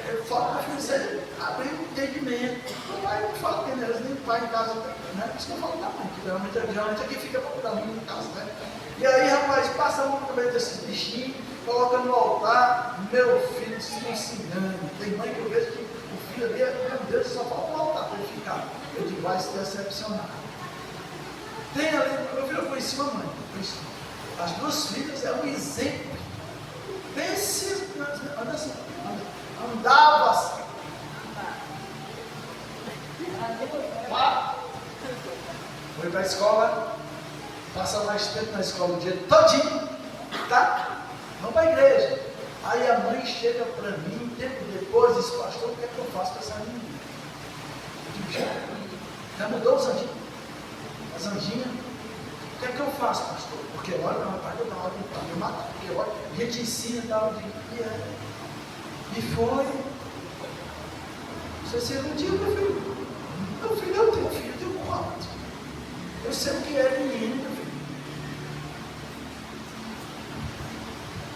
Eu falo para você abrir o entendimento. O pai não fala que eles nem pai em casa, né? Por isso que eu falo da mãe, que geralmente aqui fica para mim em casa, né? E aí, rapaz, passa a mão no meio desses bichinhos, coloca no altar, meu filho se ensinando. Tem mãe que eu vejo que o filho ali, meu Deus, só falta um altar para ele ficar. Eu digo, vai se decepcionar. Tem ali, meu filho, eu conheci uma mãe, as duas filhas é um exemplo. Pense, anda assim, andava assim. Foi para a escola, passa mais tempo na escola o dia todinho, tá? Vamos para a igreja. Aí a mãe chega para mim, um tempo depois, diz, pastor, o que é que eu faço com essa menina? Eu digo, já mudou os anjinhos? As anjinhas? O que é que eu faço, pastor? Porque olha, não, rapaz, eu dou uma para me matar. Porque olha, a gente ensina e tal, e foi. Você se iludiu, meu filho. Meu filho, eu tenho filho, eu tenho quanto? Eu sei o que é menino, meu filho.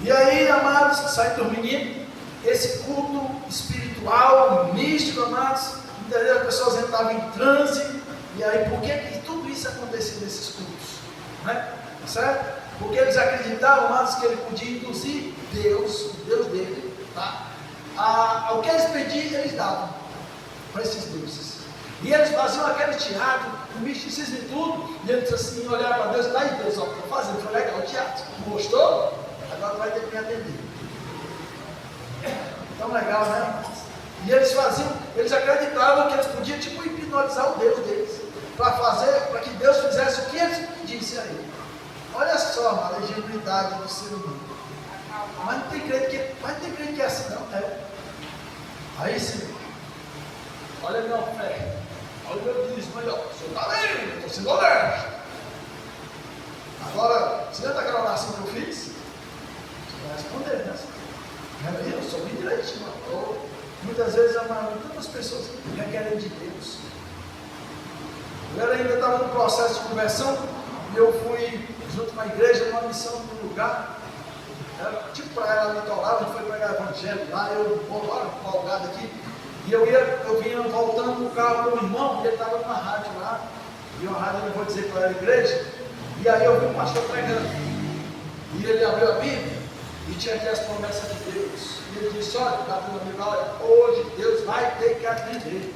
E aí, amados, sai do menino, esse culto espiritual, místico, amados, muitas vezes as pessoas entravam em transe, e aí por que tudo isso acontecia nesses cultos? Né? Certo? Porque eles acreditavam, amados, que ele podia induzir Deus, o Deus dele, tá? Ao que eles pediam, eles davam para esses deuses. E eles faziam aquele teatro, o misticismo e tudo, e eles assim, olharam para Deus, tá aí Deus, ó, estou fazendo, foi legal o teatro, gostou? Agora vai ter que me atender. Tão legal, né? E eles faziam, eles acreditavam que eles podiam tipo hipnotizar o Deus deles, para que Deus fizesse o que eles pedissem a ele. Olha só a legitimidade do ser humano. Mas não tem crente que é assim, não é? Aí sim, olha a minha oferta, olha o meu dízimo, olha, o senhor está lendo, eu estou sendo honesto. Agora, você lembra daquela oração que eu fiz? Você vai responder, né? Eu sou bem direitinho. Muitas vezes, tantas pessoas requerem de Deus. Eu ainda estava no processo de conversão e eu fui junto com a igreja numa missão num lugar. Era tipo praia lá no litoral, a gente foi pregar evangelho lá, eu olha, folgado aqui. E eu vinha voltando no carro com o irmão, e ele estava numa rádio lá, e uma rádio eu não vou dizer qual era a igreja, e aí eu vi um pastor pregando. E ele abriu a Bíblia, e tinha aqui as promessas de Deus. E ele disse, olha, olha, hoje Deus vai ter que atender.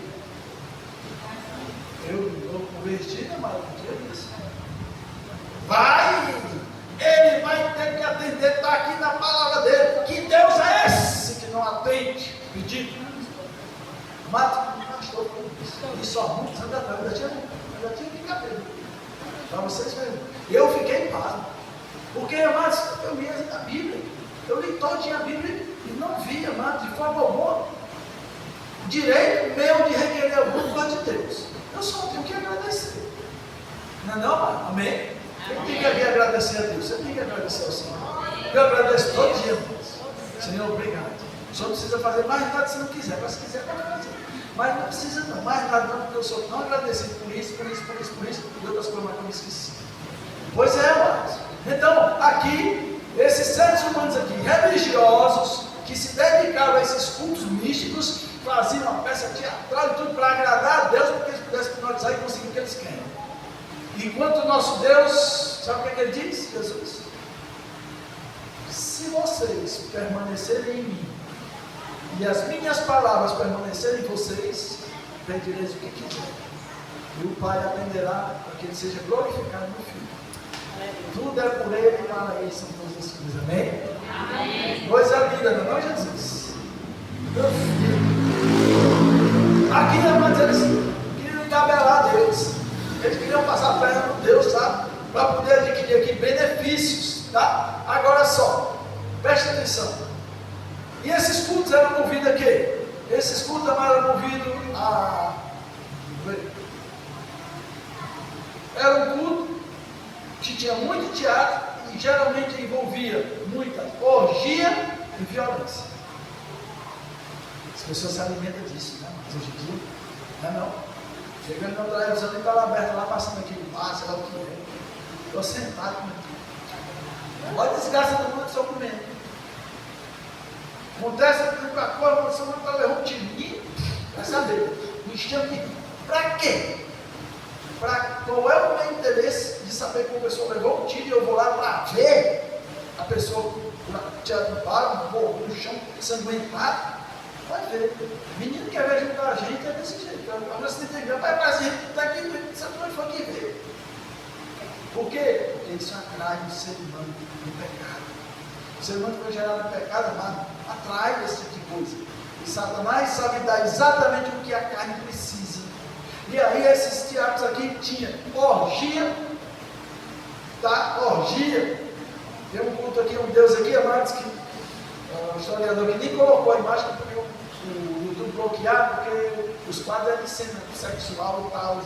Eu converti, né, mas eu disse, ele vai ter que atender, está aqui na palavra dele. Que Deus é esse que não atende? Pedido. Mas pastor, isso há muitos anos atrás, eu já tinha que cabelo. Para vocês verem. Eu fiquei em paz. Porque, amados, eu li a Bíblia. Eu li todinha a Bíblia e não vi, amados, de forma alguma, direito meu de requerer alguma coisa de Deus. Eu só tenho que agradecer. Não é não, amado? Amém? Quem tem que agradecer a Deus? Você tem que agradecer ao Senhor. Eu agradeço todo dia, irmãos. Senhor, obrigado. Só não precisa fazer mais nada se não quiser, mas se quiser, pode fazer. Mas não precisa não, mais nada não, porque eu sou tão agradecido por isso, e outras coisas mais que eu me esqueci. Pois é, amados. Então, aqui, esses seres humanos aqui, religiosos, que se dedicavam a esses cultos místicos, faziam uma peça teatral e tudo para agradar a Deus, para que eles pudessem hipnotizar e conseguir o que eles querem. Enquanto o nosso Deus, sabe o que ele diz? Jesus, se vocês permanecerem em mim, e as minhas palavras permanecerem em vocês, pedireis o que quiser. E o Pai atenderá para que ele seja glorificado no Filho. Tudo é por ele e para ele são todas as coisas. Amém? Amém. Coisa linda, não é, Jesus? Meu filho. Aqui, amados, eles queriam encabelar Deus. Eles queriam passar a perna por Deus, sabe? Para poder adquirir aqui benefícios, tá? Agora só, preste atenção. E esses cultos eram movidos a quê? Esses cultos eram movidos a... Era um culto que tinha muito teatro e geralmente envolvia muita orgia e violência. As pessoas se alimentam disso, né? Mas hoje em dia, não é não. Chegando na televisão e está lá aberta, lá passando aquele bar, sei lá o que é. Estou sentado comendo. Olha a desgraça do mundo que estou comendo. Acontece que a coisa, você não está levando um tirinho, vai saber. Me chama de. Para quê? Qual é o meu interesse de saber que uma pessoa levou um tiro e eu vou lá para ver a pessoa tirada do bar, no chão, sanguentado? Pode ver. Menino quer ver juntar a gente é desse jeito. Agora você tem que ver, vai para a gente está aqui, você não foi aqui ver. Por quê? Porque isso atrai o ser humano do pecado. O ser humano foi gerado no pecado, amado, atrai esse tipo de coisa. E Satanás sabe dar exatamente o que a carne precisa. E aí esses teatros aqui tinha orgia, tá? Orgia. Tem um culto aqui, um Deus aqui, amados, que um historiador que nem colocou a imagem, porque o YouTube bloqueado, porque os quadros eram de cena sexual e tal.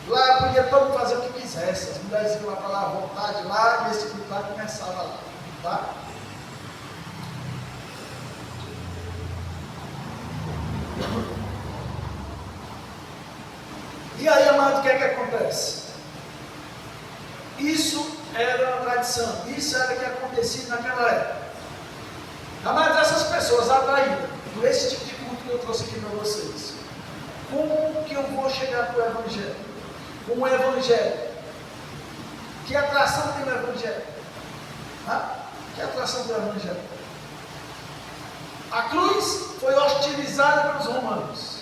Lá podia todo mundo fazer o que quisesse. As mulheres iam lá para lá à vontade, lá, e esse culto lá começava lá. Tá? que é que acontece? Isso era tradição, isso era o que acontecia naquela época. Mas essas pessoas atraídas por esse tipo de culto que eu trouxe aqui para vocês, como que eu vou chegar para o Evangelho? Com o Evangelho. Que atração tem o Evangelho? Que atração tem o Evangelho? A cruz foi hostilizada pelos romanos.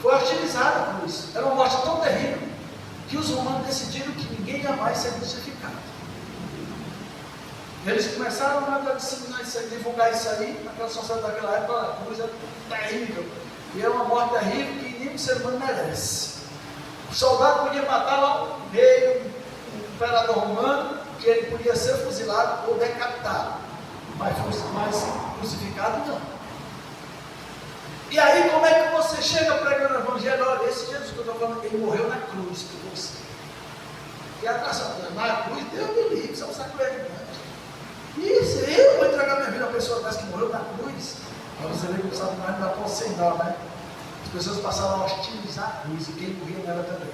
Foi hostilizada a cruz. Era uma morte tão terrível que os romanos decidiram que ninguém ia mais ser crucificado. Eles começaram a disseminar isso aí, divulgar isso aí, naquela sociedade daquela época, a cruz era terrível. E era uma morte terrível que nenhum ser humano merece. O soldado podia matar lá um rei, um imperador romano, que ele podia ser fuzilado ou decapitado. Mas crucificado não. E aí, como é que você chega pregando o Evangelho? Olha, esse Jesus que eu estou falando, ele morreu na cruz por você. Que atração, na cruz, Deus me livre, isso é um sacrilégio. Isso, eu vou entregar minha vida a uma pessoa dessa que morreu na cruz. Aí você vê que o Satanás não dá para você não, né? As pessoas passaram a hostilizar a cruz e quem morria nela também.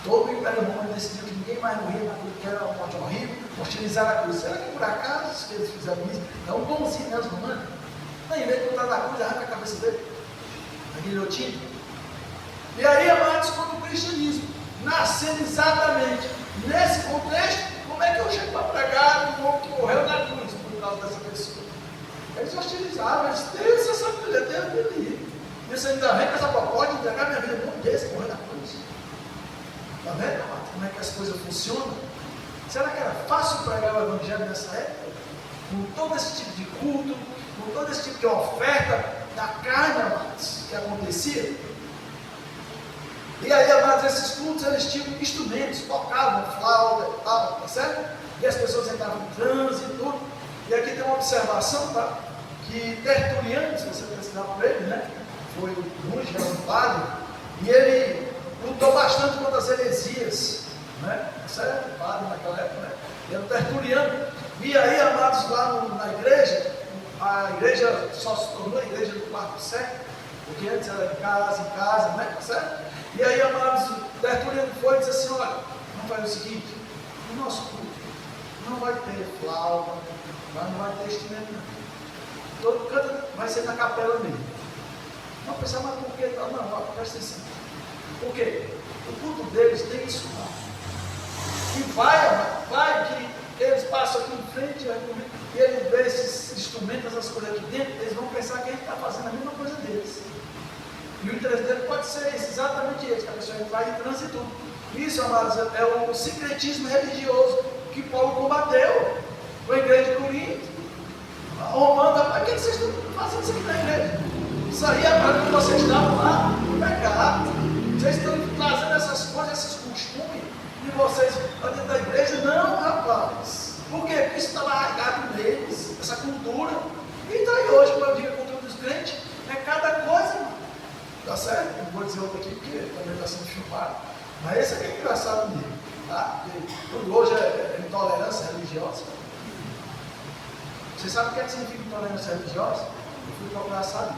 Todo o Império Romano decidiu que ninguém mais morria na cruz, que era uma morte horrível, hostilizaram a cruz. Será que por acaso que eles fizeram isso? É um bonzinho, né, os romanos? Não, em vez de botar na cruz, arranca a cabeça dele. A guilhotina. E aí, amados, quando o cristianismo nascendo exatamente nesse contexto, como é que eu chego para pregar um homem que morreu na cruz por causa dessa pessoa? Eles hostilizaram, eles têm essa sabedoria, Deus me livre. E você ainda vem com essa proposta de entregar minha vida num desse que morreu na cruz. Está vendo, amado, como é que as coisas funcionam? Será que era fácil pregar o Evangelho nessa época? Com todo esse tipo de culto, com todo esse tipo de oferta da carne, amados, que acontecia? E aí, amados, esses cultos, eles tinham instrumentos, tocavam flauta e tal, tá certo? E as pessoas entravam em transe e tudo. E aqui tem uma observação, tá? Que Tertuliano, se você pesquisar por ele, né? Foi monge, era um padre, e ele lutou bastante contra as heresias, né? Certo? Padre naquela época, né? Ele era Tertuliano. E aí, amados, lá na igreja, a igreja só se tornou a igreja do quarto século, porque antes era de casa em casa, né? Certo? E aí, amados, Tertuliano foi e disse assim: olha, vamos fazer o seguinte, o nosso culto não vai ter flauta, não vai ter instrumento, não. Todo canto vai ser na capela mesmo. Não pensar mais por quê? Não, presta atenção. Por quê? O culto deles tem isso lá. E vai que eles passam aqui em frente e eles veem esses instrumentos, essas coisas aqui dentro, eles vão pensar que a gente está fazendo a mesma coisa deles. E o interesse dele pode ser esse, exatamente esse, que a pessoa entrar em trânsito e tudo. Isso, amados, é o secretismo religioso que Paulo combateu com a igreja de Corinto. Romano, para que vocês estão fazendo isso aqui na igreja? Isso aí é para que vocês estavam lá no pecado. Vocês estão trazendo essas coisas, esses costumes, e vocês dentro da igreja? Não, rapaz. Por quê? Porque isso está largado neles, essa cultura. Então, e hoje, quando eu digo a cultura dos crentes, é cada coisa, mano. Tá certo? Não vou dizer outro aqui, porque também está sendo filmado. Mas esse aqui é engraçado mesmo. Tá? Tudo hoje é intolerância religiosa. Você sabe o que é que significa intolerância religiosa? Eu fui procurar saber.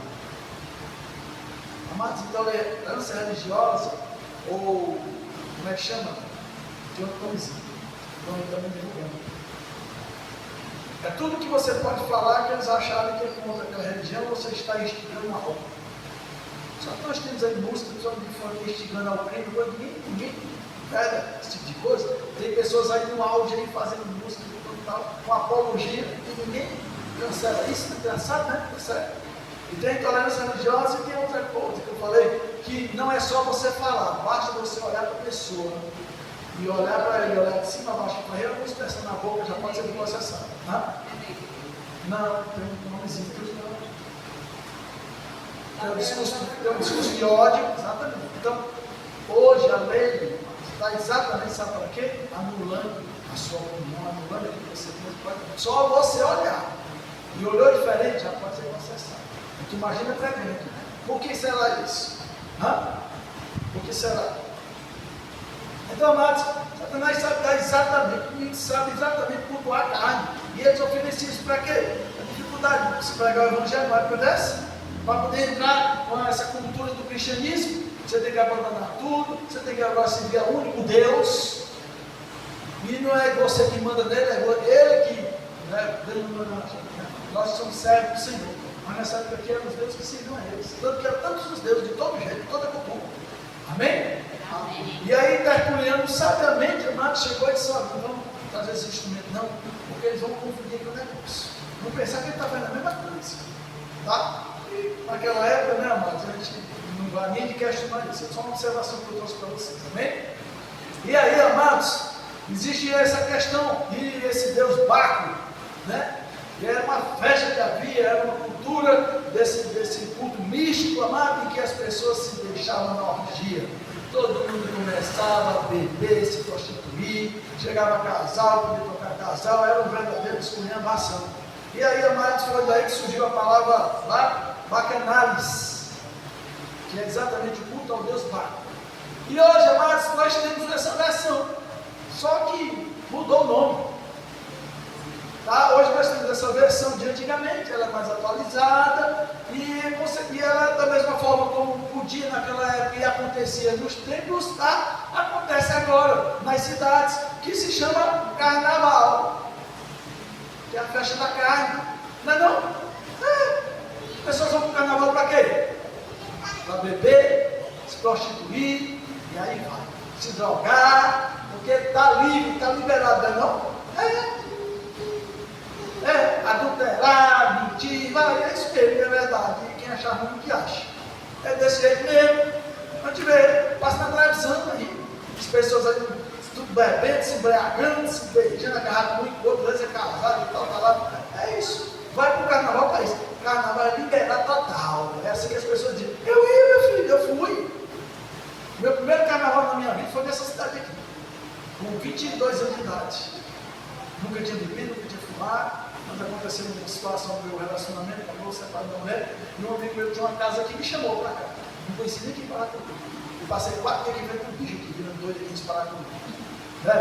Amados, intolerância religiosa, ou como é que chama? Tem outro nomezinho. Então, também divulgando. É tudo que você pode falar que eles acharem que é contra aquela religião, você está instigando uma roupa. Só que nós temos aí música, pessoas que foram instigando ao crime, ninguém pega esse tipo de coisa. Tem pessoas aí no auge aí fazendo música e tal, com apologia, e ninguém cancela isso, é engraçado, né? Tá certo? E tem intolerância religiosa e tem outra coisa que eu falei, que não é só você falar, basta você olhar para a pessoa e olhar para ele, olhar de cima a baixo para ele, uma expressão na boca já pode ser processado. Tá? Não, tem um nomezinho que tem um discurso de ódio, exatamente. Então, hoje a lei está exatamente, sabe para quê? Anulando a sua opinião, anulando aquilo que você pensa. Só você olhar. E olhou diferente, já pode ser processado. Então, imagina pregando. Por que será isso? Por que será? Então, amados, Satanás sabe exatamente pontuar a carne. E eles ofereciam isso para quê? A dificuldade de se pregar o evangelho, não acontece? Para poder entrar com essa cultura do cristianismo, você tem que abandonar tudo, você tem que agora seguir o único Deus. E não é você que manda nele, é Ele que, né, nós somos servos do Senhor. Mas nessa época aqui eram os deuses que serviam a eles. Tanto que eram tantos os deuses, de todo jeito, de toda cultura. Amém? Amém. E aí Tertuliano, sabiamente, amado, chegou e disse: olha, não vamos trazer esse instrumento não, porque eles vão confundir com o negócio. Vão pensar que ele está fazendo a mesma coisa. Tá? E naquela época, né, amados, a gente não vai nem de questionar isso. É só uma observação que eu trouxe para vocês. Amém? E aí, amados, existe essa questão, e esse Deus Baco, né? E era uma festa que havia, era uma cultura desse culto místico, amado, em que as pessoas se deixavam na orgia. Todo mundo começava a beber, se prostituir, chegava casal, podia tocar casal, era um verdadeiro esculhambação. E aí, amados, foi daí que surgiu a palavra bacanales, que é exatamente o culto ao Deus Baco. E hoje, amados, nós temos essa versão, só que mudou o nome. Tá? Hoje nós temos essa versão de antigamente, ela é mais atualizada e ela, da mesma forma como podia naquela época e acontecia nos templos, tá? Acontece agora nas cidades, que se chama Carnaval, que é a festa da carne. Não é não? As pessoas vão para o Carnaval para quê? Para beber, se prostituir, e aí vai. Se drogar, porque está livre, está liberado, não é não? Adulterar, mentir, é isso mesmo, é verdade. E quem achar ruim, que acha. É desse jeito mesmo. A gente vê, passa na televisão aí, as pessoas aí, tudo bebendo, se embriagando, se beijando, agarrado muito com outro, às vezes é casado e tal, tá lá. É isso. Vai para o carnaval para isso. O carnaval é liberado total. É assim que as pessoas dizem. Eu ia, meu filho, eu fui. Meu primeiro carnaval na minha vida foi nessa cidade aqui, com 22 anos de idade. Nunca tinha bebido, nunca tinha fumado. Mas aconteceu uma situação do meu relacionamento, acabou separando da mulher, e um amigo meu tinha uma casa aqui e me chamou para cá. Não conheci nem quem parar comigo. Eu passei 4 dias aqui com o bicho aqui, virando doido aqui, disparar comigo.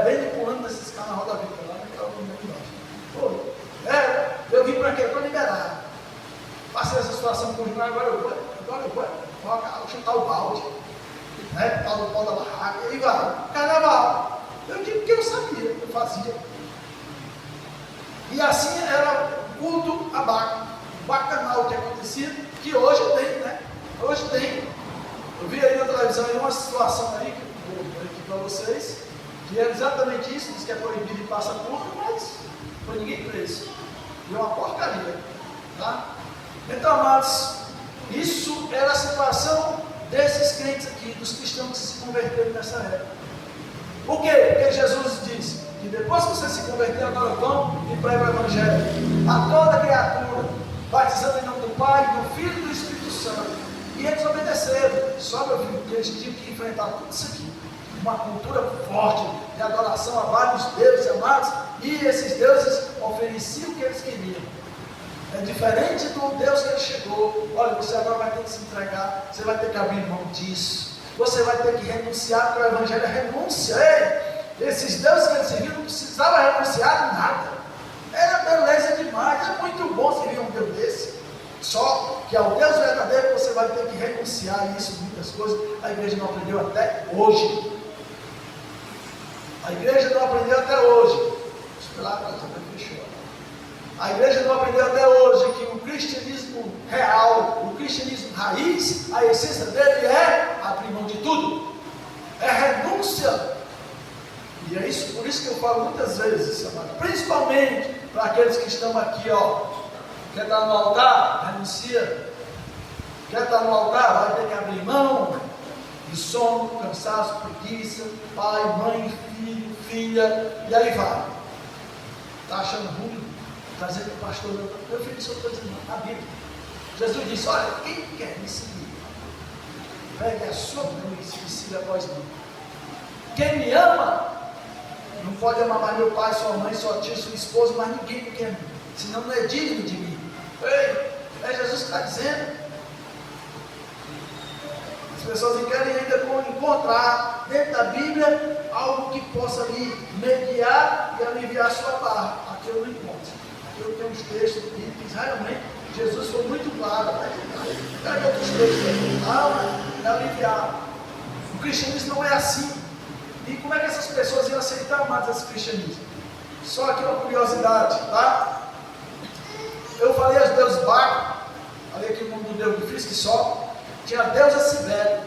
Bem pulando nesses carnaval da vida, lá naquela momento nós. Eu vim para quê? Para liberar. Passei essa situação com o João, agora eu vou chutar o balde, né? Tal do pau da barraca, e aí vai. Carnaval. Eu digo que eu sabia, eu fazia. E assim era o culto a Baco, o bacanal que acontecia, que hoje tem, né? Hoje tem. Eu vi aí na televisão aí uma situação aí, que eu vou ver aqui para vocês, que era exatamente isso, diz que é proibido e passa público, mas não foi ninguém preso. E é uma porcaria. Tá? Então, amados, isso era a situação desses crentes aqui, dos cristãos que se converteram nessa época. Por quê? Porque Jesus disse que depois que você se converter, agora vão e prega o Evangelho a toda criatura, batizando em nome do Pai, do Filho e do Espírito Santo. E eles obedeceram, só meu filho, porque eles tinham que enfrentar tudo isso aqui. Uma cultura forte de adoração a vários deuses amados, e esses deuses ofereciam o que eles queriam. É diferente do Deus que ele chegou. Olha, você agora vai ter que se entregar, você vai ter que abrir mão disso, você vai ter que renunciar, porque o Evangelho é renúncia. Ei, esses deuses que eles serviam não precisavam renunciar de nada. Era beleza demais, é muito bom servir um Deus desse. Só que ao Deus verdadeiro você vai ter que renunciar a isso, muitas coisas. A igreja não aprendeu até hoje. A igreja não aprendeu até hoje. A igreja não aprendeu até hoje que o cristianismo real, o cristianismo raiz, a essência dele é abrir mão de tudo. É renúncia. E é isso, por isso que eu falo muitas vezes, amado, principalmente para aqueles que estão aqui, quer estar no altar, renuncia. Quer estar no altar, vai ter que abrir mão de sono, cansaço, preguiça, pai, mãe, filho, filha, e aí vai. Está achando ruim? Está dizendo que o pastor, meu filho, só estou dizendo, a Bíblia. Jesus disse, olha, quem quer me seguir, pegue a sua cruz e siga após mim. Quem me ama, não pode amar mais meu pai, sua mãe, sua tia, sua esposa, mas ninguém que quer, senão não é digno de mim. Ei, é Jesus que está dizendo. As pessoas querem ainda encontrar dentro da Bíblia algo que possa lhe mediar e aliviar a sua barra. Aqui eu não encontro. Aqui eu tenho uns textos bíblicos, realmente Jesus foi muito claro. ama e aliviar. O cristianismo não é assim. E como é que essas pessoas iam aceitar mais esse cristianismo? Só aqui uma curiosidade, tá? Eu falei as deuses Baco, falei aqui o nome do deus difícil que só, tinha a deusa Cibele.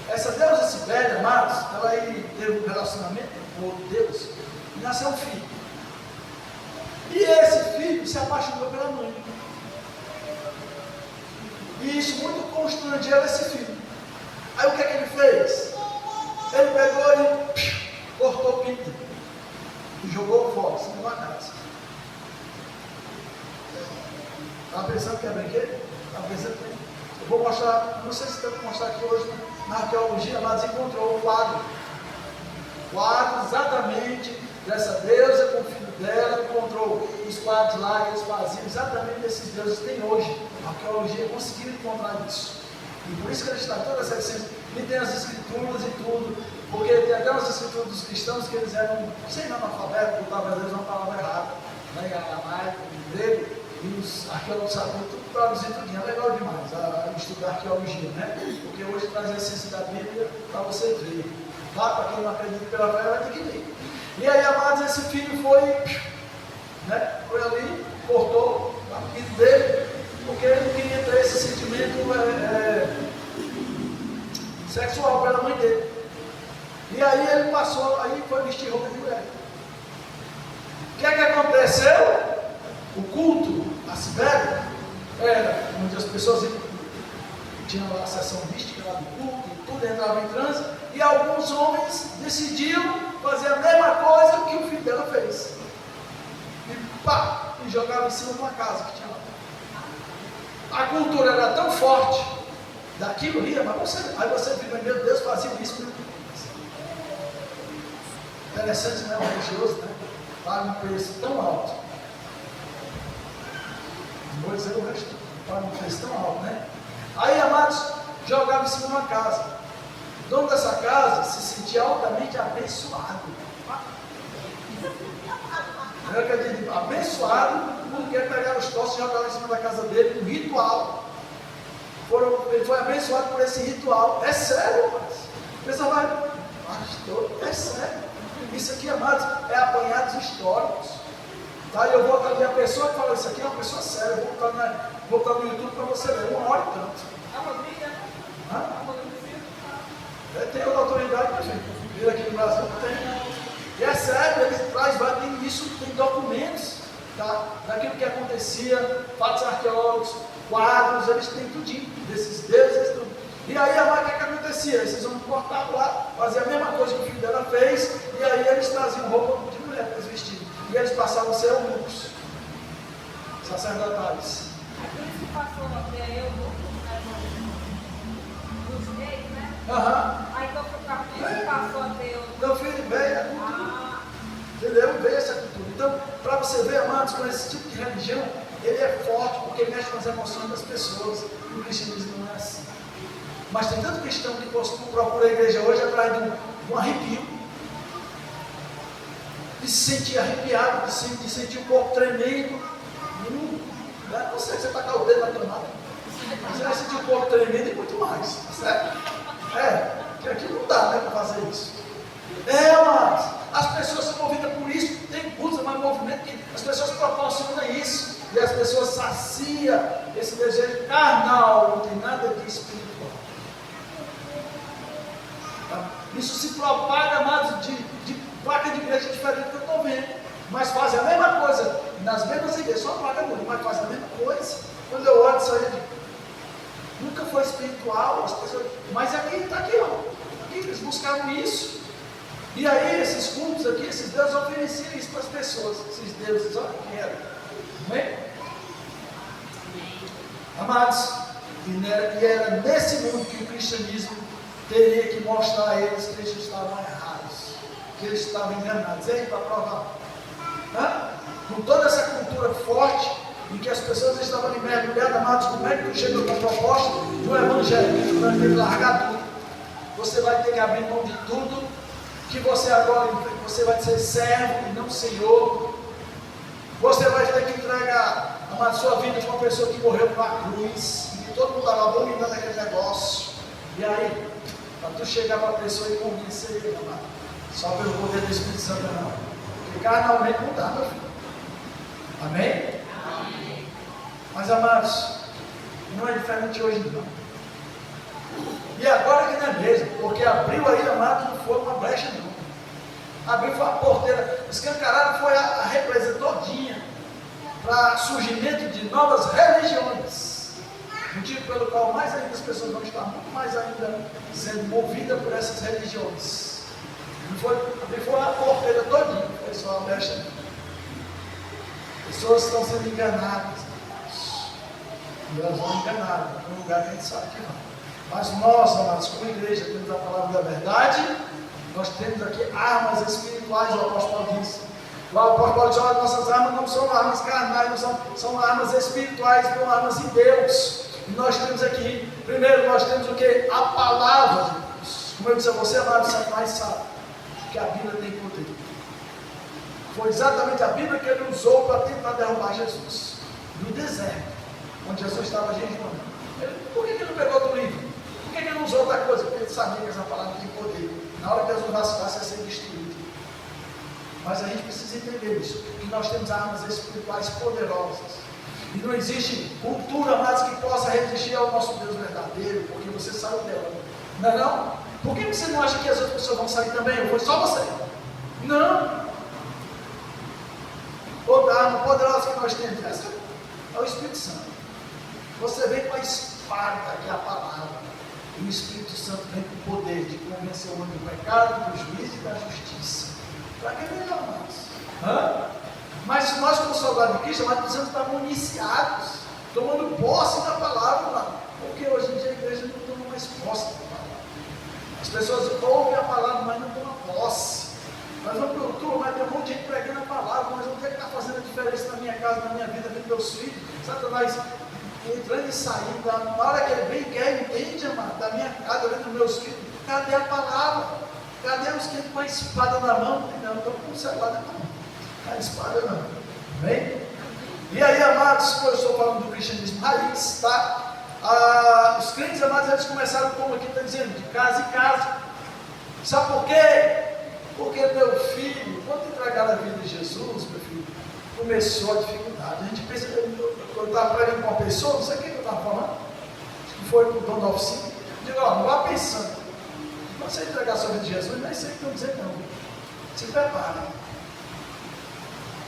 Essa deusa Cibele, amados, ela aí teve um relacionamento com outro Deus e nasceu um filho. E esse filho se apaixonou pela mãe. E isso muito constrangeu esse filho. Aí o que é que ele fez? Ele pegou e cortou o pinto e jogou fora, assim, numa casa. Estava pensando que é brinquedo? Estava pensando que eu vou mostrar, não sei se eu vou mostrar aqui hoje na arqueologia, mas encontrou um quadro. Quadro exatamente dessa deusa com o filho dela, encontrou os quadros lá que eles faziam exatamente desses deuses que tem hoje. A arqueologia conseguiu encontrar isso. E por isso que eles estão toda essa essência. E tem as escrituras e tudo, porque tem até as escrituras dos cristãos que eles eram sem analfabeto, botavam às vezes uma palavra errada, né, em aramaico, em grego, e os arqueólogos sabiam tudo traduzir tudo. É legal demais a estudar arqueologia, né? Porque hoje traz a essência da Bíblia para você ver. Tá? Para quem não acredita pela fé, vai ter que ler. E aí, amados, esse filho foi, né, foi ali, cortou o filho dele, porque ele não queria ter esse sentimento sexual pela mãe dele. E aí ele passou, aí foi vestir roupa de mulher. O que é que aconteceu? O culto a Cibele era onde as pessoas tinham lá a sessão mística lá do culto, e tudo entrava em transe, e alguns homens decidiram fazer a mesma coisa que o filho dela fez. E pá, e jogaram em cima de uma casa que tinha lá. A cultura era tão forte, daquilo ria, mas aí você fica, meu Deus, fazia isso comigo. Interessante, né? O religioso, né? Paga um preço tão alto. Não vou dizer o resto, paga um preço tão alto, né? Aí, amados, jogavam em cima de uma casa. O dono dessa casa se sentia altamente abençoado. Eu acredito, abençoado, porque pegaram os troços e jogaram em cima da casa dele, um ritual. Ele foi abençoado por esse ritual. É sério, mas o pessoal vai, pastor, é sério. Isso aqui, amados, é apanhados históricos. Tá? E eu vou ali, a pessoa que fala isso aqui é uma pessoa séria. Eu vou botar no YouTube para você ver, 1 hora e tanto. Tem outra autoridade, mas vir aqui no Brasil não tem. E é sério, eles trazem isso, tem documentos, tá? Daquilo que acontecia, fatos arqueológicos, quadros, eles têm tudinho, desses deuses, tudo. E aí, o que acontecia? Esses homens cortavam lá, faziam a mesma coisa que o filho dela fez, e aí eles traziam roupa de mulher para eles vestirem. E eles passavam a ser eunucos, sacerdotais. Aqueles que passou até eunucos, dos reis, né? Aí então foi passou até eunucos. Meu filho veio a cultura. Entendeu? Veio essa cultura. Então, para você ver, amados, com esse tipo de religião, ele é forte porque ele mexe com as emoções das pessoas. E o cristianismo não é assim. Mas tem tanto cristão que procura a igreja hoje atrás de um arrepio, de se sentir arrepiado, de sentir o corpo tremendo. Não sei se você tacar o dedo na tomada, você vai sentir o corpo tremendo e muito mais, certo? Que aqui não dá, né, para fazer isso. Mas as pessoas são movidas por isso, usa mais movimento que as pessoas proporcionam isso, e as pessoas saciam esse desejo carnal, não tem nada de espiritual. Isso se propaga, amados, de placa de igreja diferente que eu estou vendo, mas fazem a mesma coisa, nas mesmas igrejas, só placa muda, mas fazem a mesma coisa. Quando eu olho isso aí, eu digo, nunca foi espiritual, as pessoas, mas aqui, está aqui, ó, aqui, eles buscaram isso, e aí esses cultos aqui, esses deuses ofereciam isso para as pessoas, esses deuses, olha que era, amém? Amados, e era nesse mundo que o cristianismo teria que mostrar a eles que eles estavam errados, que eles estavam enganados. E aí, para provar, com toda essa cultura forte, em que as pessoas estavam ali mergulhadas, amados, como é que tu chega com a proposta de um evangelho? Você vai ter que largar tudo, você vai ter que abrir mão de tudo, que você agora você vai ser servo e não senhor, você vai ter que entregar a sua vida para uma pessoa que morreu para a cruz, e que todo mundo estava abominando aquele negócio. E aí, para tu chegar para a pessoa e convencer ele, amado, só pelo poder do Espírito Santo não. Porque carnalmente não dá, meu filho. Amém? Amém. Mas, amados, não é diferente hoje não. E agora que não é mesmo, porque abriu aí, amado, não foi uma brecha não. Abriu foi a porteira, escancarado foi a represa todinha para surgimento de novas religiões. Motivo pelo qual mais ainda as pessoas vão estar muito mais ainda sendo movidas por essas religiões. Abriu foi a porteira todinha, foi só a brecha não. Pessoas estão sendo enganadas. E elas vão enganar, num lugar que a gente sabe que não. Mas nós, amados, como igreja, temos a palavra da verdade, nós temos aqui armas espirituais, o apóstolo Paulo diz. Lá o apóstolo Paulo diz, olha, nossas armas não são armas carnais, são armas espirituais, são armas de Deus. E nós temos aqui, primeiro nós temos o que? A palavra de Deus. Como eu disse a você, amado, Satanás sabe que a Bíblia tem poder. Foi exatamente a Bíblia que ele usou para tentar derrubar Jesus. No deserto, onde Jesus estava jejuando. Por que ele não pegou outro livro? Por que ele não usou outra coisa? Porque ele sabia que essa palavra tem poder. Na hora que Jesus vacilasse, ia ser destruído. Mas a gente precisa entender isso. Que nós temos armas espirituais poderosas. E não existe cultura mais que possa resistir ao nosso Deus verdadeiro, porque você saiu dela. Não é não? Por que você não acha que as outras pessoas vão sair também? Ou foi só você? Não. Outra arma poderosa que nós temos, essa é o Espírito Santo. Você vem com a espada, que é a palavra. E o Espírito Santo vem com o poder de convencer o homem do pecado, do juízo e da justiça. Para que melhor mais? Mas se nós, como soldados de Cristo, nós precisamos estar municiados, tomando posse da palavra lá. Porque hoje em dia a igreja não toma mais posse da palavra. As pessoas ouvem a palavra, mas não tomam posse. Nós vamos para o culto, mas tem um monte de gente pregando a palavra, mas não tem que estar fazendo a diferença na minha casa, na minha vida, nos meus filhos. Satanás entrando e saindo, na hora que ele vem e quer, entende, amado, da minha casa, dentro dos meus filhos, cadê a palavra? Cadê os que com a espada na mão? Não, estão com o celular na mão. A espada não. Amém? E aí, amados, eu estou falando do cristianismo raiz, tá? Os crentes, amados, eles começaram, como aqui está dizendo, de casa em casa. Sabe por quê? Porque meu filho, quando entregaram a vida de Jesus, meu filho, começou a dificuldade. A gente pensa, eu estava pregando com uma pessoa, não sei o que eu estava falando, acho que foi com o dono da oficina. Eu digo, ó, não vá pensando. Quando você entregar a sua vida de Jesus, nem sei o que estão dizendo, não. Se prepare.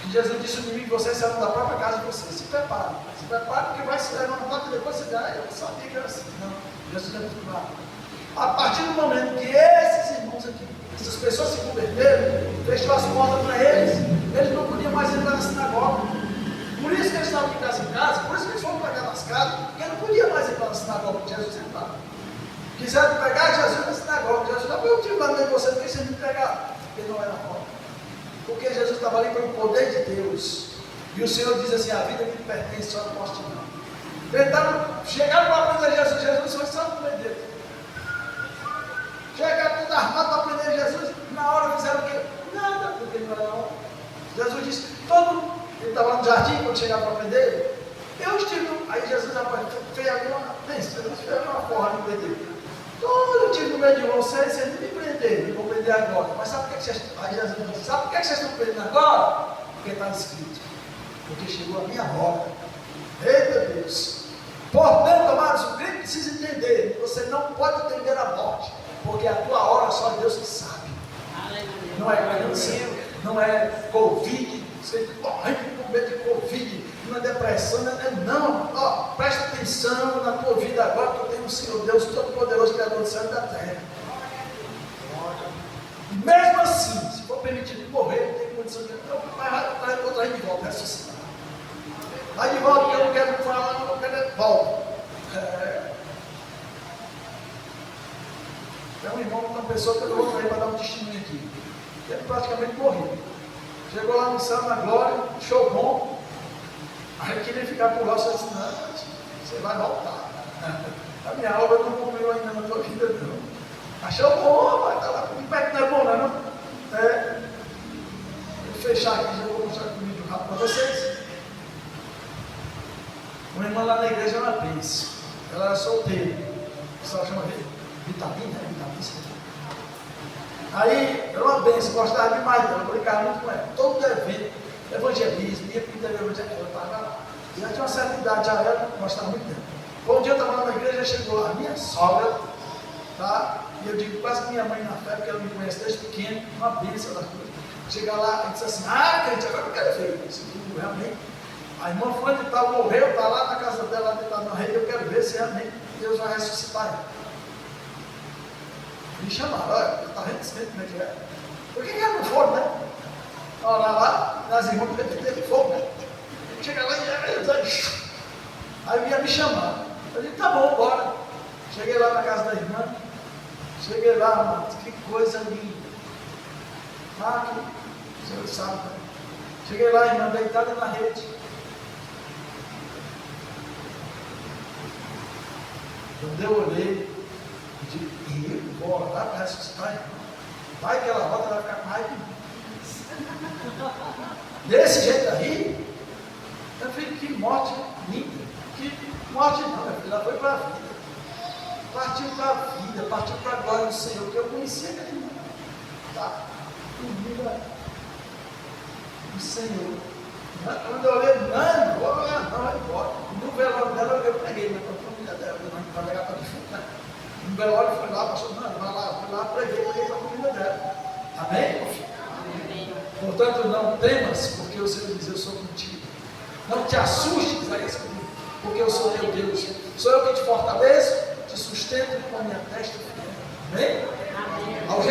Que Jesus disse o inimigo de vocês serão da própria casa de vocês. Se prepare. Se prepare porque vai se levantar e depois você diz, eu sabia que era assim. Não, Jesus é muito claro. A partir do momento que esses irmãos aqui, essas pessoas se converteram, fechou as portas para eles não podiam mais entrar na sinagoga. Por isso que eles estavam de casa em casa, por isso que eles foram pregar nas casas, porque não podia mais entrar na sinagoga que Jesus entrava. Quiseram pegar Jesus na sinagoga. Jesus disse, eu tive lá de você, porque vocês me pegaram. Porque não era forma. Porque Jesus estava ali pelo poder de Deus. E o Senhor diz assim, a vida que pertence só não posso te dar. Tentaram, chegaram para aprender Jesus, Jesus foi só no meio deles. Chegaram tudo armado para aprender Jesus, na hora fizeram o quê? Nada, porque não era hora. Jesus disse, ele estava lá no jardim, quando chegaram para aprender, eu estive, aí Jesus fez uma porra no meio dele. Eu estive no meio de vocês não me prenderam, eu vou prender agora. Mas sabe por que vocês, aí Jesus disse, sabe por que vocês estão prendendo agora? Porque está escrito, porque chegou a minha hora. Eita Deus! Portanto, amados, o crente precisa entender, você não pode entender a morte, porque a tua hora só Deus que sabe. Não é câncer, não é Covid, você morrendo com medo de Covid, não é depressão, não. Ó, presta atenção na tua vida agora, que eu tenho o Senhor Deus Todo-Poderoso, Criador do céu e da terra. Mesmo assim, se for permitido morrer, não tem condição de. Mas vou trair de volta, ressuscitar. Vai de volta, porque eu não quero falar, não quero de volta. É um irmão, uma pessoa que eu vou trair para dar um testemunho aqui. Ele praticamente morreu. Chegou lá no céu, na glória, show bom. Aí ele queria ficar por lá, só disse, não, você vai voltar. A minha obra não cumpriu ainda na tua vida, não. Achou bom, vai estar lá. O pé não é bom, não é? Vou fechar aqui, já vou mostrar um vídeo rápido para vocês. Uma irmã lá na igreja, ela pensa. Ela era solteira. O pessoal chama vitamina, né? Vitamina. Aí, era uma benção, gostava demais dela, brincava muito com ela. Todo evento, evangelismo, ia para o interior evangelismo, ela estava lá. E ela tinha uma certa idade, já ela gostava muito dela. Um dia eu estava lá na igreja, chegou lá a minha sogra, tá? E eu digo, quase que minha mãe na fé, porque ela me conhece desde pequeno, uma benção das coisas. Chega lá e disse assim, crente, agora eu quero ver isso. Realmente, a irmã foi de tal, morreu, está lá na casa dela, deitada na rede, eu quero ver se realmente Deus vai ressuscitar ela. Me chamaram, olha, está vendo como é que é? Por que ela não foi, né? Orar lá, nas irmãs teve fogo, né? Chega lá e aí ia me chamar. Eu disse, tá bom, bora. Cheguei lá na casa da irmã, cheguei lá, mano, que coisa linda. Que o senhor sabe, né? Cheguei lá, a irmã deitada na rede. Quando eu olhei, eu disse, eu vou orar para ressuscitar a irmã. Vai que ela volta, vai ficar com raiva de mim. Desse jeito aí, eu falei, que morte linda. Que morte não, minha filha, ela foi para a vida. Partiu para a vida, partiu para a glória do Senhor, que eu conhecia aquele irmão. Tá? Dormida do Senhor. Quando eu olhei, não, vai embora. No velório dela eu preguei, mas para a família dela, não para pegar para defunto, né? No velório foi lá, pastor, não, vai lá, fui lá, preguei para a família dela. Amém? Amém. Portanto, não temas, porque o Senhor diz, eu sou contigo. Não te assustes, porque eu sou teu Deus. Sou eu que te fortaleço, te sustento com a minha testa. Amém? Amém.